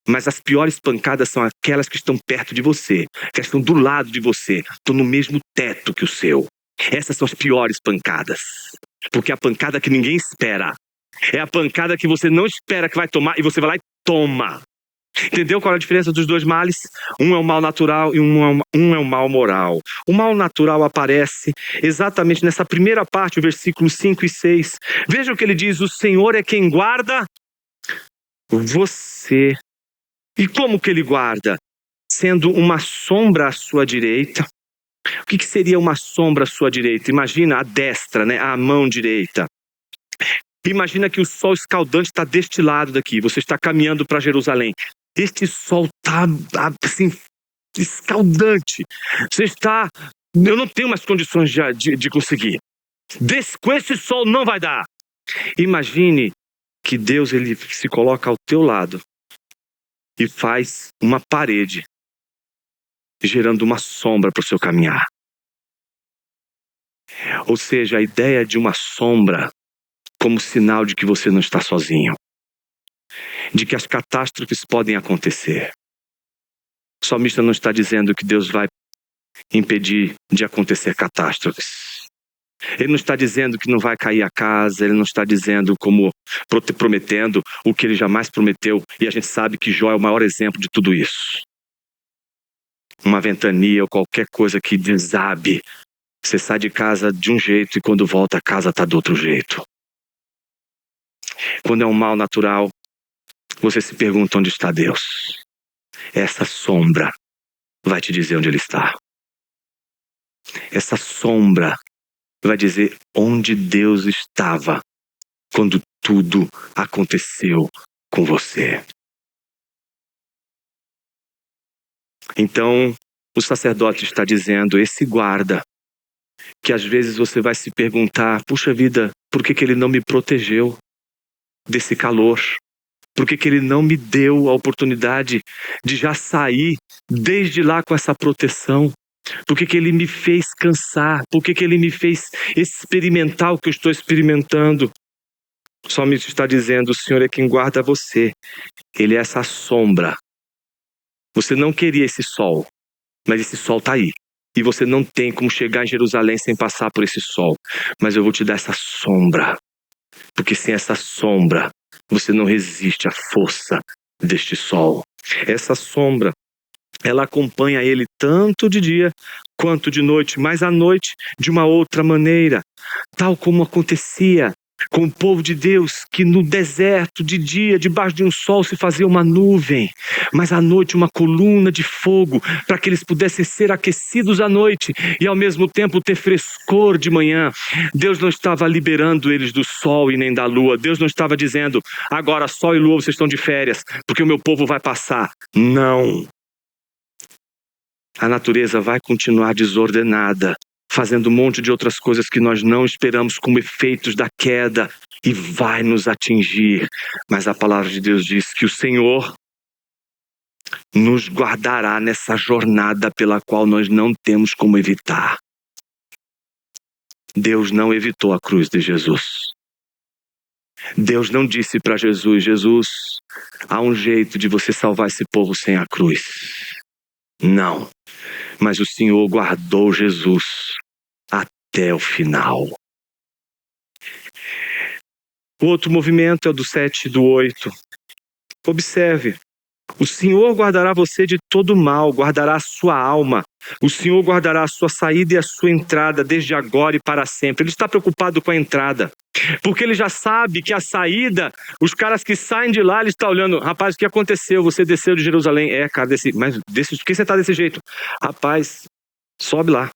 Mas as piores pancadas são aquelas que estão perto de você, que estão do lado de você, estão no mesmo teto que o seu. Essas são as piores pancadas. Porque é a pancada que ninguém espera. É a pancada que você não espera que vai tomar e você vai lá e toma. Entendeu qual é a diferença dos dois males? Um é o mal natural e um é o mal moral. O mal natural aparece exatamente nessa primeira parte, o versículo 5 e 6. Veja o que ele diz: o Senhor é quem guarda você. E como que ele guarda? Sendo uma sombra à sua direita. O que seria uma sombra à sua direita? Imagina a destra, né? A mão direita. Imagina que o sol escaldante está deste lado daqui. Você está caminhando para Jerusalém. Este sol está assim, escaldante. Você está... Eu não tenho mais condições de conseguir. Com esse sol não vai dar. Imagine que Deus ele se coloca ao teu lado e faz uma parede, gerando uma sombra para o seu caminhar. Ou seja, a ideia de uma sombra como sinal de que você não está sozinho, de que as catástrofes podem acontecer. O salmista não está dizendo que Deus vai impedir de acontecer catástrofes. Ele não está dizendo que não vai cair a casa, ele não está dizendo prometendo o que ele jamais prometeu, e a gente sabe que Jó é o maior exemplo de tudo isso. Uma ventania ou qualquer coisa que desabe, você sai de casa de um jeito e quando volta a casa está do outro jeito. Quando é um mal natural, você se pergunta onde está Deus. Essa sombra vai te dizer onde Ele está. Essa sombra vai dizer onde Deus estava quando tudo aconteceu com você. Então, o sacerdote está dizendo, esse guarda, que às vezes você vai se perguntar, puxa vida, por que ele não me protegeu desse calor? Por que ele não me deu a oportunidade de já sair desde lá com essa proteção? Por que ele me fez cansar? Por que ele me fez experimentar o que eu estou experimentando? O salmista está dizendo, o Senhor é quem guarda você. Ele é essa sombra. Você não queria esse sol, mas esse sol está aí. E você não tem como chegar em Jerusalém sem passar por esse sol. Mas eu vou te dar essa sombra. Porque sem essa sombra, você não resiste à força deste sol. Essa sombra, ela acompanha ele tanto de dia quanto de noite, mas à noite de uma outra maneira. Tal como acontecia com o povo de Deus, que no deserto, de dia, debaixo de um sol, se fazia uma nuvem, mas à noite uma coluna de fogo, para que eles pudessem ser aquecidos à noite e ao mesmo tempo ter frescor de manhã. Deus não estava liberando eles do sol e nem da lua. Deus não estava dizendo: agora sol e lua vocês estão de férias, porque o meu povo vai passar. Não. A natureza vai continuar desordenada, fazendo um monte de outras coisas que nós não esperamos como efeitos da queda, e vai nos atingir. Mas a palavra de Deus diz que o Senhor nos guardará nessa jornada pela qual nós não temos como evitar. Deus não evitou a cruz de Jesus. Deus não disse para Jesus: Jesus, há um jeito de você salvar esse povo sem a cruz. Não. Mas o Senhor guardou Jesus até o final. O outro movimento é o do 7 e do 8. Observe. O Senhor guardará você de todo mal, guardará a sua alma. O Senhor guardará a sua saída e a sua entrada, desde agora e para sempre. Ele está preocupado com a entrada, porque ele já sabe que a saída, os caras que saem de lá, ele está olhando: rapaz, o que aconteceu? Você desceu de Jerusalém. Cara, mas por que você está desse jeito? Rapaz, sobe lá.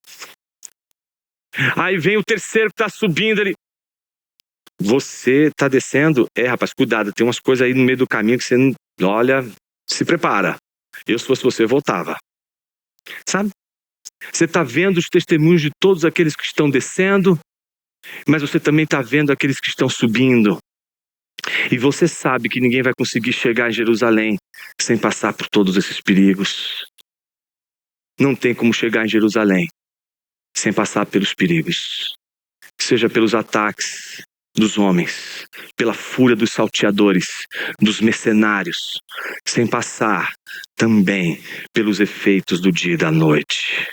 Aí vem o terceiro que está subindo, ele: você está descendo? Rapaz, cuidado, tem umas coisas aí no meio do caminho que você não... Olha, se prepara. Eu, se fosse você, voltava. Sabe? Você está vendo os testemunhos de todos aqueles que estão descendo, mas você também está vendo aqueles que estão subindo. E você sabe que ninguém vai conseguir chegar em Jerusalém sem passar por todos esses perigos. Não tem como chegar em Jerusalém sem passar pelos perigos. Seja pelos ataques dos homens, pela fúria dos salteadores, dos mercenários, sem passar também pelos efeitos do dia e da noite.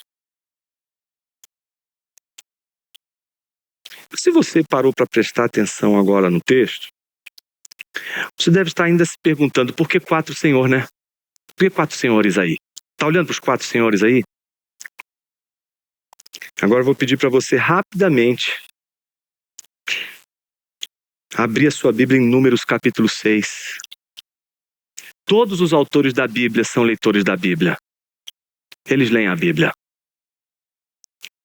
Se você parou para prestar atenção agora no texto, você deve estar ainda se perguntando: por que 4 senhores, né? Por que 4 senhores aí? Está olhando para os 4 senhores aí? Agora eu vou pedir para você rapidamente abrir a sua Bíblia em Números capítulo 6. Todos os autores da Bíblia são leitores da Bíblia. Eles leem a Bíblia.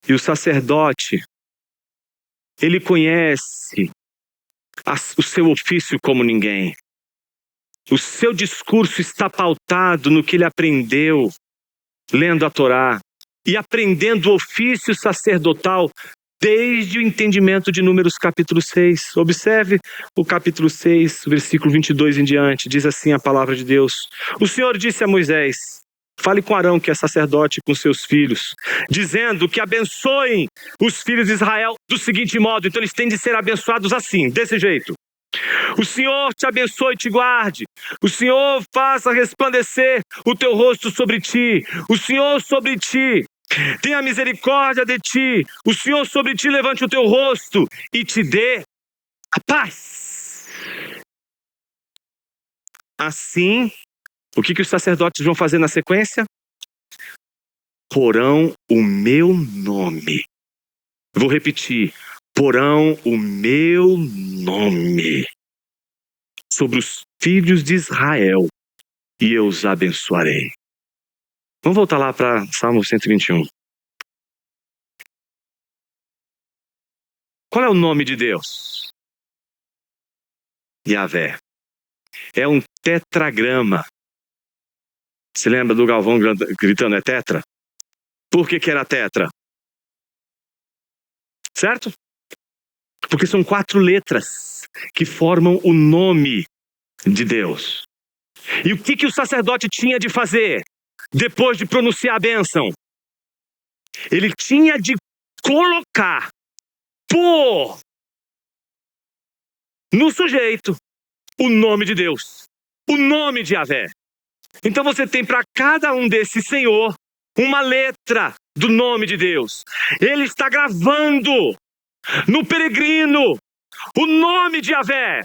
E o sacerdote, ele conhece o seu ofício como ninguém. O seu discurso está pautado no que ele aprendeu lendo a Torá e aprendendo o ofício sacerdotal desde o entendimento de Números capítulo 6. Observe o capítulo 6, versículo 22 em diante. Diz assim a palavra de Deus: o Senhor disse a Moisés: fale com Arão, que é sacerdote, com seus filhos, dizendo que abençoem os filhos de Israel do seguinte modo. Então eles têm de ser abençoados assim, desse jeito: o Senhor te abençoe e te guarde. O Senhor faça resplandecer o teu rosto sobre ti. O Senhor sobre ti tenha misericórdia de ti. O Senhor sobre ti levante o teu rosto e te dê a paz. Assim, o que os sacerdotes vão fazer na sequência? Porão o meu nome. Vou repetir: porão o meu nome sobre os filhos de Israel e eu os abençoarei. Vamos voltar lá para Salmo 121. Qual é o nome de Deus? Yahvé. É um tetragrama. Você lembra do Galvão gritando é tetra? Por que era tetra? Certo? Porque são 4 letras que formam o nome de Deus. E o que o sacerdote tinha de fazer depois de pronunciar a bênção? Ele tinha de colocar, pôr no sujeito o nome de Deus, o nome de Yahvé. Então você tem para cada um desses senhor uma letra do nome de Deus. Ele está gravando no peregrino o nome de Yahvé.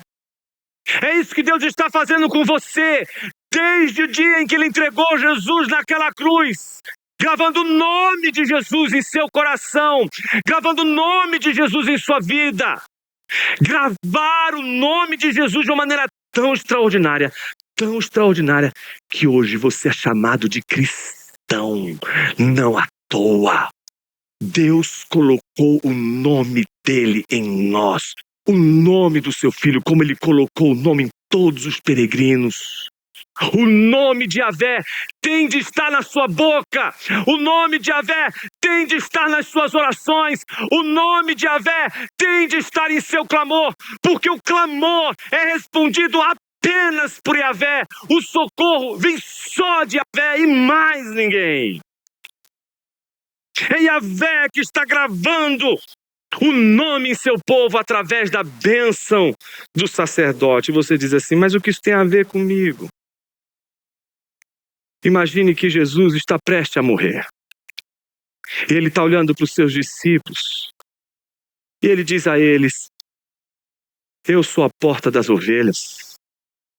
É isso que Deus está fazendo com você desde o dia em que Ele entregou Jesus naquela cruz, gravando o nome de Jesus em seu coração, gravando o nome de Jesus em sua vida. Gravar o nome de Jesus de uma maneira tão extraordinária, que hoje você é chamado de cristão, não à toa. Deus colocou o nome dele em nós, o nome do seu filho, como ele colocou o nome em todos os peregrinos. O nome de Yahvé tem de estar na sua boca. O nome de Yahvé tem de estar nas suas orações. O nome de Yahvé tem de estar em seu clamor, porque o clamor é respondido apenas por Yahvé. O socorro vem só de Yahvé e mais ninguém. É Yahvé que está gravando o nome em seu povo através da bênção do sacerdote. Você diz assim, mas o que isso tem a ver comigo? Imagine que Jesus está prestes a morrer. Ele está olhando para os seus discípulos. E ele diz a eles, eu sou a porta das ovelhas.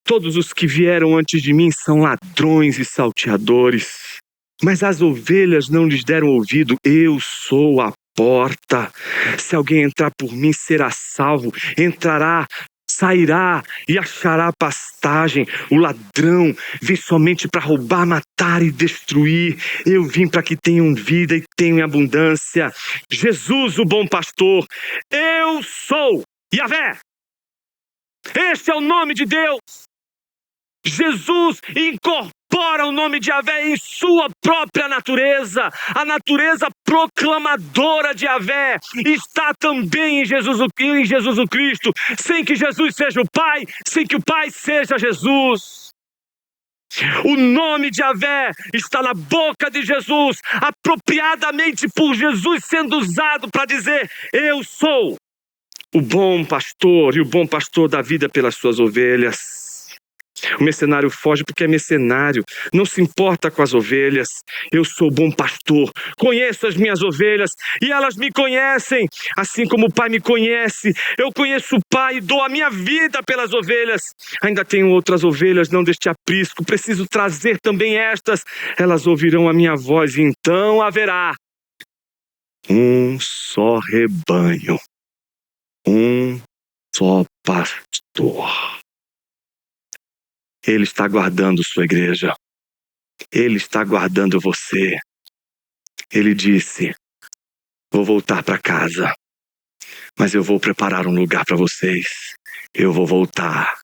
Todos os que vieram antes de mim são ladrões e salteadores. Mas as ovelhas não lhes deram ouvido. Eu sou a porta. Se alguém entrar por mim, será salvo. Entrará, sairá e achará pastagem. O ladrão vem somente para roubar, matar e destruir. Eu vim para que tenham vida e tenham em abundância. Jesus, o bom pastor. Eu sou Yahvé. Este é o nome de Deus. Jesus incorpora o nome de Yahvé em sua própria natureza. A natureza proclamadora de Yahvé está também em Jesus o Cristo, sem que Jesus seja o Pai, sem que o Pai seja Jesus. O nome de Yahvé está na boca de Jesus, apropriadamente por Jesus sendo usado para dizer, eu sou o bom pastor e o bom pastor dá vida pelas suas ovelhas. O mercenário foge porque é mercenário, não se importa com as ovelhas. Eu sou bom pastor, conheço as minhas ovelhas e elas me conhecem, assim como o Pai me conhece. Eu conheço o Pai e dou a minha vida pelas ovelhas. Ainda tenho outras ovelhas, não deste aprisco, preciso trazer também estas. Elas ouvirão a minha voz e então haverá um só rebanho, um só pastor. Ele está guardando sua igreja. Ele está guardando você. Ele disse, vou voltar para casa, mas eu vou preparar um lugar para vocês. Eu vou voltar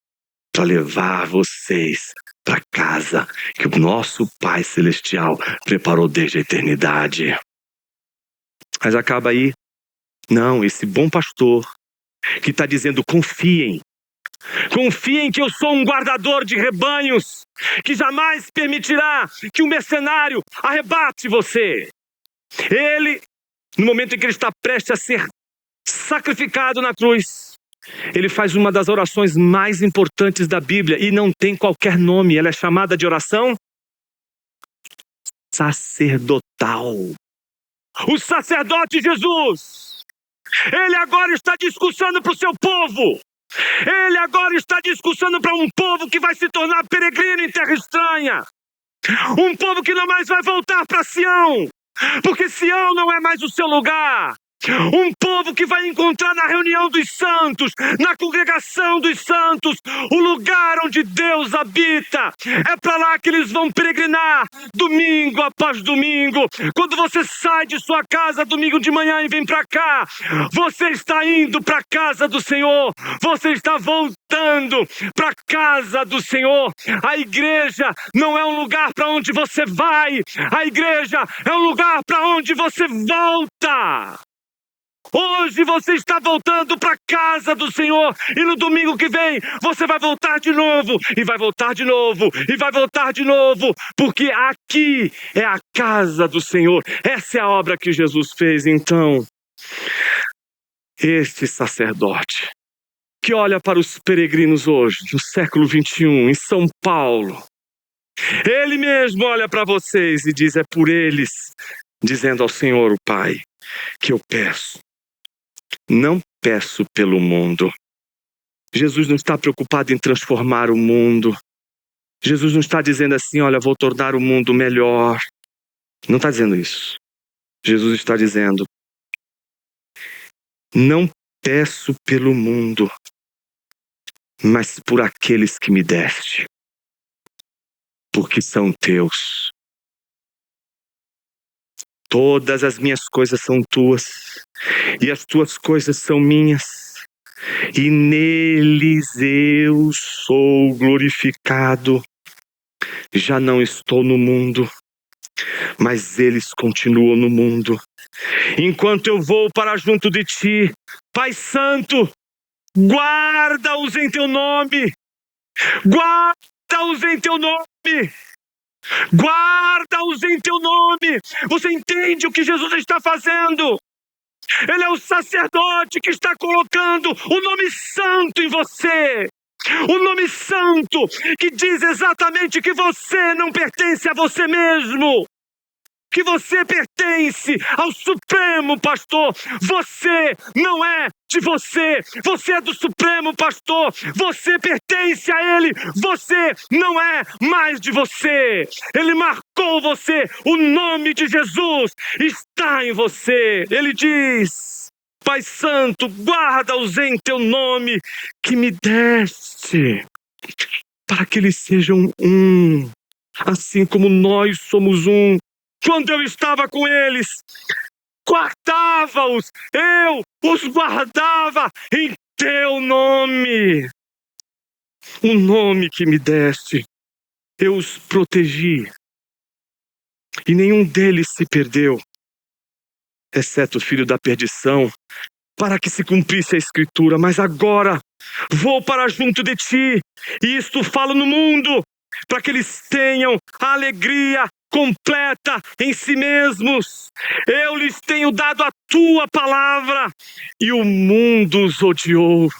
para levar vocês para casa que o nosso Pai Celestial preparou desde a eternidade. Mas acaba aí. Não, esse bom pastor que está dizendo, confiem. Confiem que eu sou um guardador de rebanhos, que jamais permitirá que o mercenário arrebate você. Ele, no momento em que ele está prestes a ser sacrificado na cruz, ele faz uma das orações mais importantes da Bíblia e não tem qualquer nome. Ela é chamada de oração sacerdotal. O sacerdote Jesus, ele agora está discursando para o seu povo. Ele agora está discursando para um povo que vai se tornar peregrino em terra estranha. Um povo que não mais vai voltar para Sião, porque Sião não é mais o seu lugar. Um povo que vai encontrar na reunião dos santos, na congregação dos santos, o lugar onde Deus habita. É para lá que eles vão peregrinar, domingo após domingo. Quando você sai de sua casa domingo de manhã e vem para cá, você está indo para a casa do Senhor. Você está voltando para a casa do Senhor. A igreja não é um lugar para onde você vai. A igreja é um lugar para onde você volta. Hoje você está voltando para a casa do Senhor e no domingo que vem você vai voltar de novo e vai voltar de novo e vai voltar de novo, porque aqui é a casa do Senhor. Essa é a obra que Jesus fez. Então, este sacerdote que olha para os peregrinos hoje, no século 21, em São Paulo, ele mesmo olha para vocês e diz, é por eles, dizendo ao Senhor, o Pai, que eu peço. Não peço pelo mundo. Jesus não está preocupado em transformar o mundo. Jesus não está dizendo assim, olha, vou tornar o mundo melhor. Não está dizendo isso. Jesus está dizendo, não peço pelo mundo, mas por aqueles que me deste, porque são teus. Todas as minhas coisas são tuas, e as tuas coisas são minhas, e neles eu sou glorificado. Já não estou no mundo, mas eles continuam no mundo. Enquanto eu vou para junto de ti, Pai Santo, guarda-os em teu nome, guarda-os em teu nome, guarda-os em teu nome. Você entende o que Jesus está fazendo? Ele é o sacerdote que está colocando o nome santo em você. O nome santo que diz exatamente que você não pertence a você mesmo, que você pertence ao Supremo Pastor. Você não é de você, você é do Supremo Pastor. Você pertence a Ele, você não é mais de você. Ele marcou você, o nome de Jesus está em você. Ele diz: Pai Santo, guarda-os em teu nome que me deste, para que eles sejam um, assim como nós somos um. Quando eu estava com eles, guardava-os, eu os guardava em teu nome. O nome que me deste, eu os protegi, e nenhum deles se perdeu, exceto o filho da perdição, para que se cumprisse a Escritura. Mas agora vou para junto de ti, e isto falo no mundo, para que eles tenham a alegria completa em si mesmos. Eu lhes tenho dado a tua palavra, e o mundo os odiou.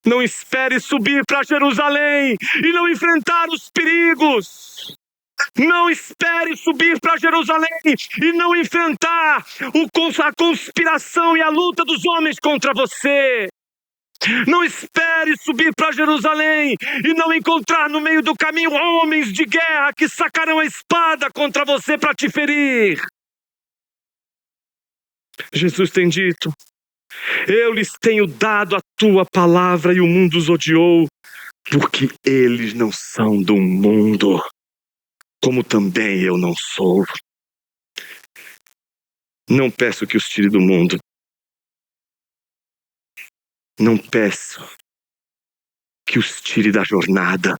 Não espere subir para Jerusalém e não enfrentar os perigos. Não espere subir para Jerusalém e não enfrentar a conspiração e a luta dos homens contra você. Não espere subir para Jerusalém e não encontrar no meio do caminho homens de guerra que sacarão a espada contra você para te ferir. Jesus tem dito: eu lhes tenho dado a tua palavra, e o mundo os odiou, porque eles não são do mundo, como também eu não sou. Não peço que os tire do mundo. Não peço que os tire da jornada,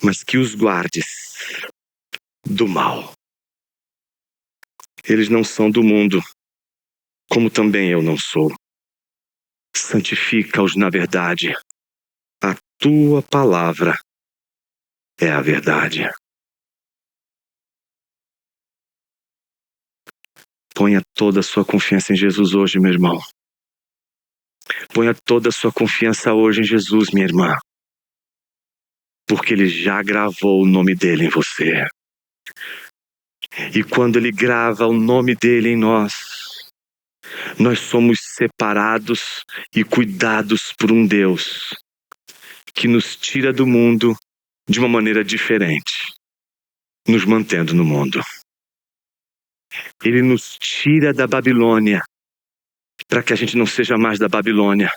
mas que os guardes do mal. Eles não são do mundo, como também eu não sou. Santifica-os na verdade. A tua palavra é a verdade. Ponha toda a sua confiança em Jesus hoje, meu irmão. Ponha toda a sua confiança hoje em Jesus, minha irmã. Porque Ele já gravou o nome dEle em você. E quando Ele grava o nome dEle em nós somos separados e cuidados por um Deus que nos tira do mundo de uma maneira diferente, nos mantendo no mundo. Ele nos tira da Babilônia para que a gente não seja mais da Babilônia,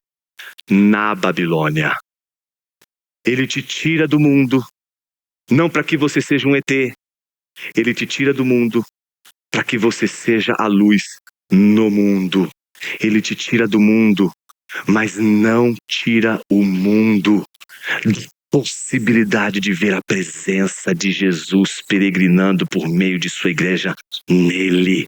na Babilônia. Ele te tira do mundo, não para que você seja um ET. Ele te tira do mundo para que você seja a luz no mundo. Ele te tira do mundo, mas não tira o mundo da possibilidade de ver a presença de Jesus peregrinando por meio de sua igreja nele.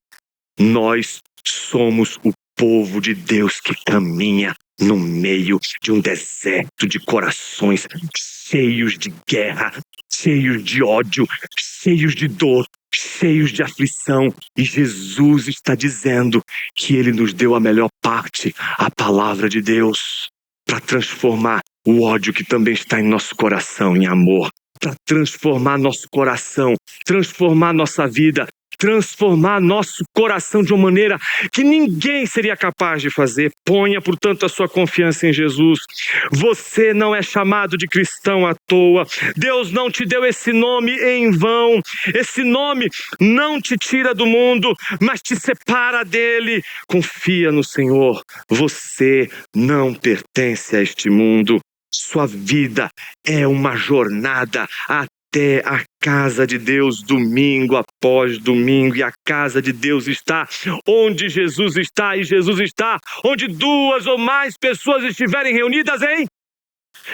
Nós somos o povo de Deus que caminha no meio de um deserto de corações cheios de guerra, cheios de ódio, cheios de dor, cheios de aflição. E Jesus está dizendo que Ele nos deu a melhor parte, a palavra de Deus, para transformar o ódio que também está em nosso coração em amor, para transformar nosso coração, transformar nossa vida, transformar nosso coração de uma maneira que ninguém seria capaz de fazer. Ponha, portanto, a sua confiança em Jesus. Você não é chamado de cristão à toa. Deus não te deu esse nome em vão. Esse nome não te tira do mundo, mas te separa dele. Confia no Senhor. Você não pertence a este mundo. Sua vida é uma jornada até a casa de Deus, domingo após domingo, e a casa de Deus está onde Jesus está, e Jesus está onde duas ou mais pessoas estiverem reunidas em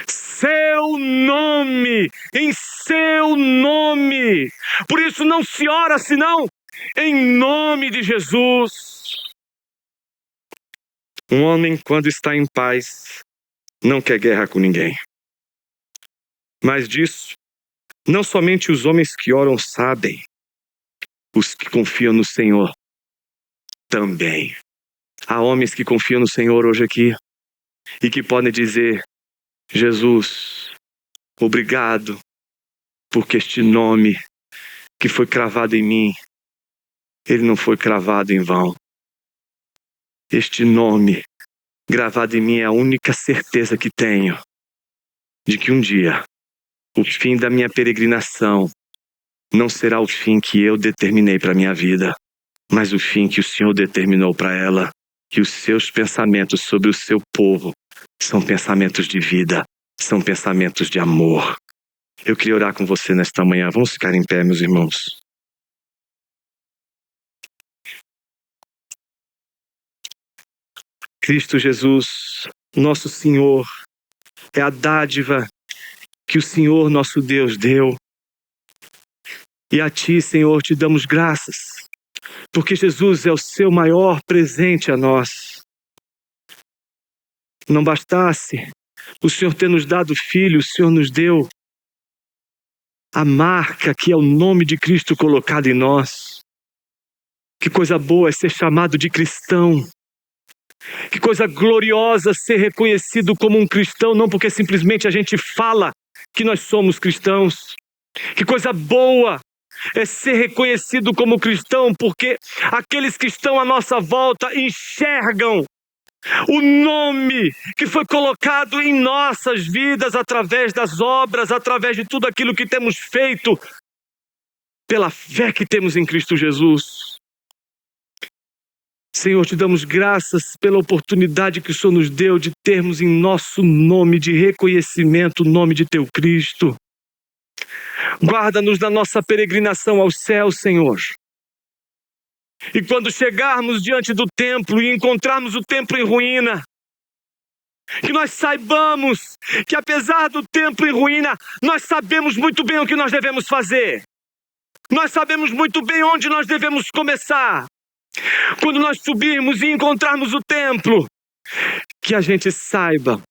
seu nome, em seu nome. Por isso não se ora senão em nome de Jesus. Um homem, quando está em paz, não quer guerra com ninguém. Mas disso, não somente os homens que oram sabem, os que confiam no Senhor também. Há homens que confiam no Senhor hoje aqui e que podem dizer: Jesus, obrigado, porque este nome que foi cravado em mim, ele não foi cravado em vão. Este nome gravado em mim é a única certeza que tenho de que um dia o fim da minha peregrinação não será o fim que eu determinei para a minha vida, mas o fim que o Senhor determinou para ela. Que os seus pensamentos sobre o seu povo são pensamentos de vida, são pensamentos de amor. Eu queria orar com você nesta manhã. Vamos ficar em pé, meus irmãos. Cristo Jesus, nosso Senhor, é a dádiva que o Senhor, nosso Deus, deu. E a Ti, Senhor, te damos graças, porque Jesus é o seu maior presente a nós. Não bastasse o Senhor ter nos dado filho, o Senhor nos deu a marca que é o nome de Cristo colocado em nós. Que coisa boa é ser chamado de cristão. Que coisa gloriosa ser reconhecido como um cristão, não porque simplesmente a gente fala que nós somos cristãos. Que coisa boa é ser reconhecido como cristão, porque aqueles que estão à nossa volta enxergam o nome que foi colocado em nossas vidas através das obras, através de tudo aquilo que temos feito, pela fé que temos em Cristo Jesus. Senhor, te damos graças pela oportunidade que o Senhor nos deu de termos em nosso nome de reconhecimento o nome de Teu Cristo. Guarda-nos na nossa peregrinação ao céu, Senhor. E quando chegarmos diante do templo e encontrarmos o templo em ruína, que nós saibamos que apesar do templo em ruína, nós sabemos muito bem o que nós devemos fazer. Nós sabemos muito bem onde nós devemos começar. Quando nós subirmos e encontrarmos o templo, que a gente saiba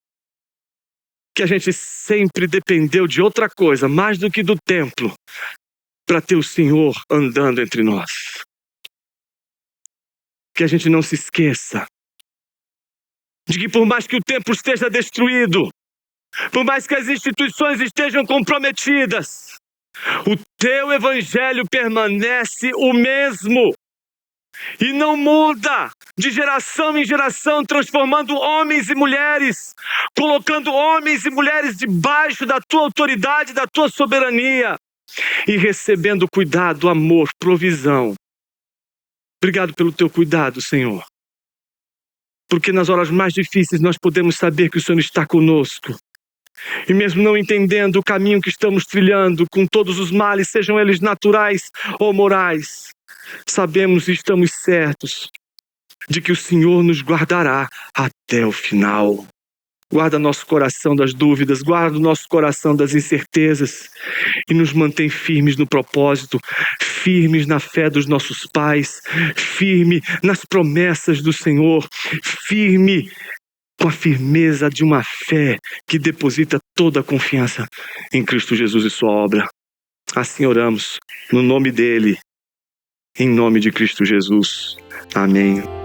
que a gente sempre dependeu de outra coisa, mais do que do templo, para ter o Senhor andando entre nós. Que a gente não se esqueça de que por mais que o templo esteja destruído, por mais que as instituições estejam comprometidas, o Teu Evangelho permanece o mesmo. E não muda de geração em geração, transformando homens e mulheres, colocando homens e mulheres debaixo da Tua autoridade, da Tua soberania, e recebendo cuidado, amor, provisão. Obrigado pelo Teu cuidado, Senhor. Porque nas horas mais difíceis nós podemos saber que o Senhor está conosco. E mesmo não entendendo o caminho que estamos trilhando, com todos os males, sejam eles naturais ou morais, sabemos e estamos certos de que o Senhor nos guardará até o final. Guarda nosso coração das dúvidas, guarda o nosso coração das incertezas e nos mantém firmes no propósito, firmes na fé dos nossos pais, firme nas promessas do Senhor, firme com a firmeza de uma fé que deposita toda a confiança em Cristo Jesus e sua obra. Assim oramos, no nome dele, em nome de Cristo Jesus. Amém.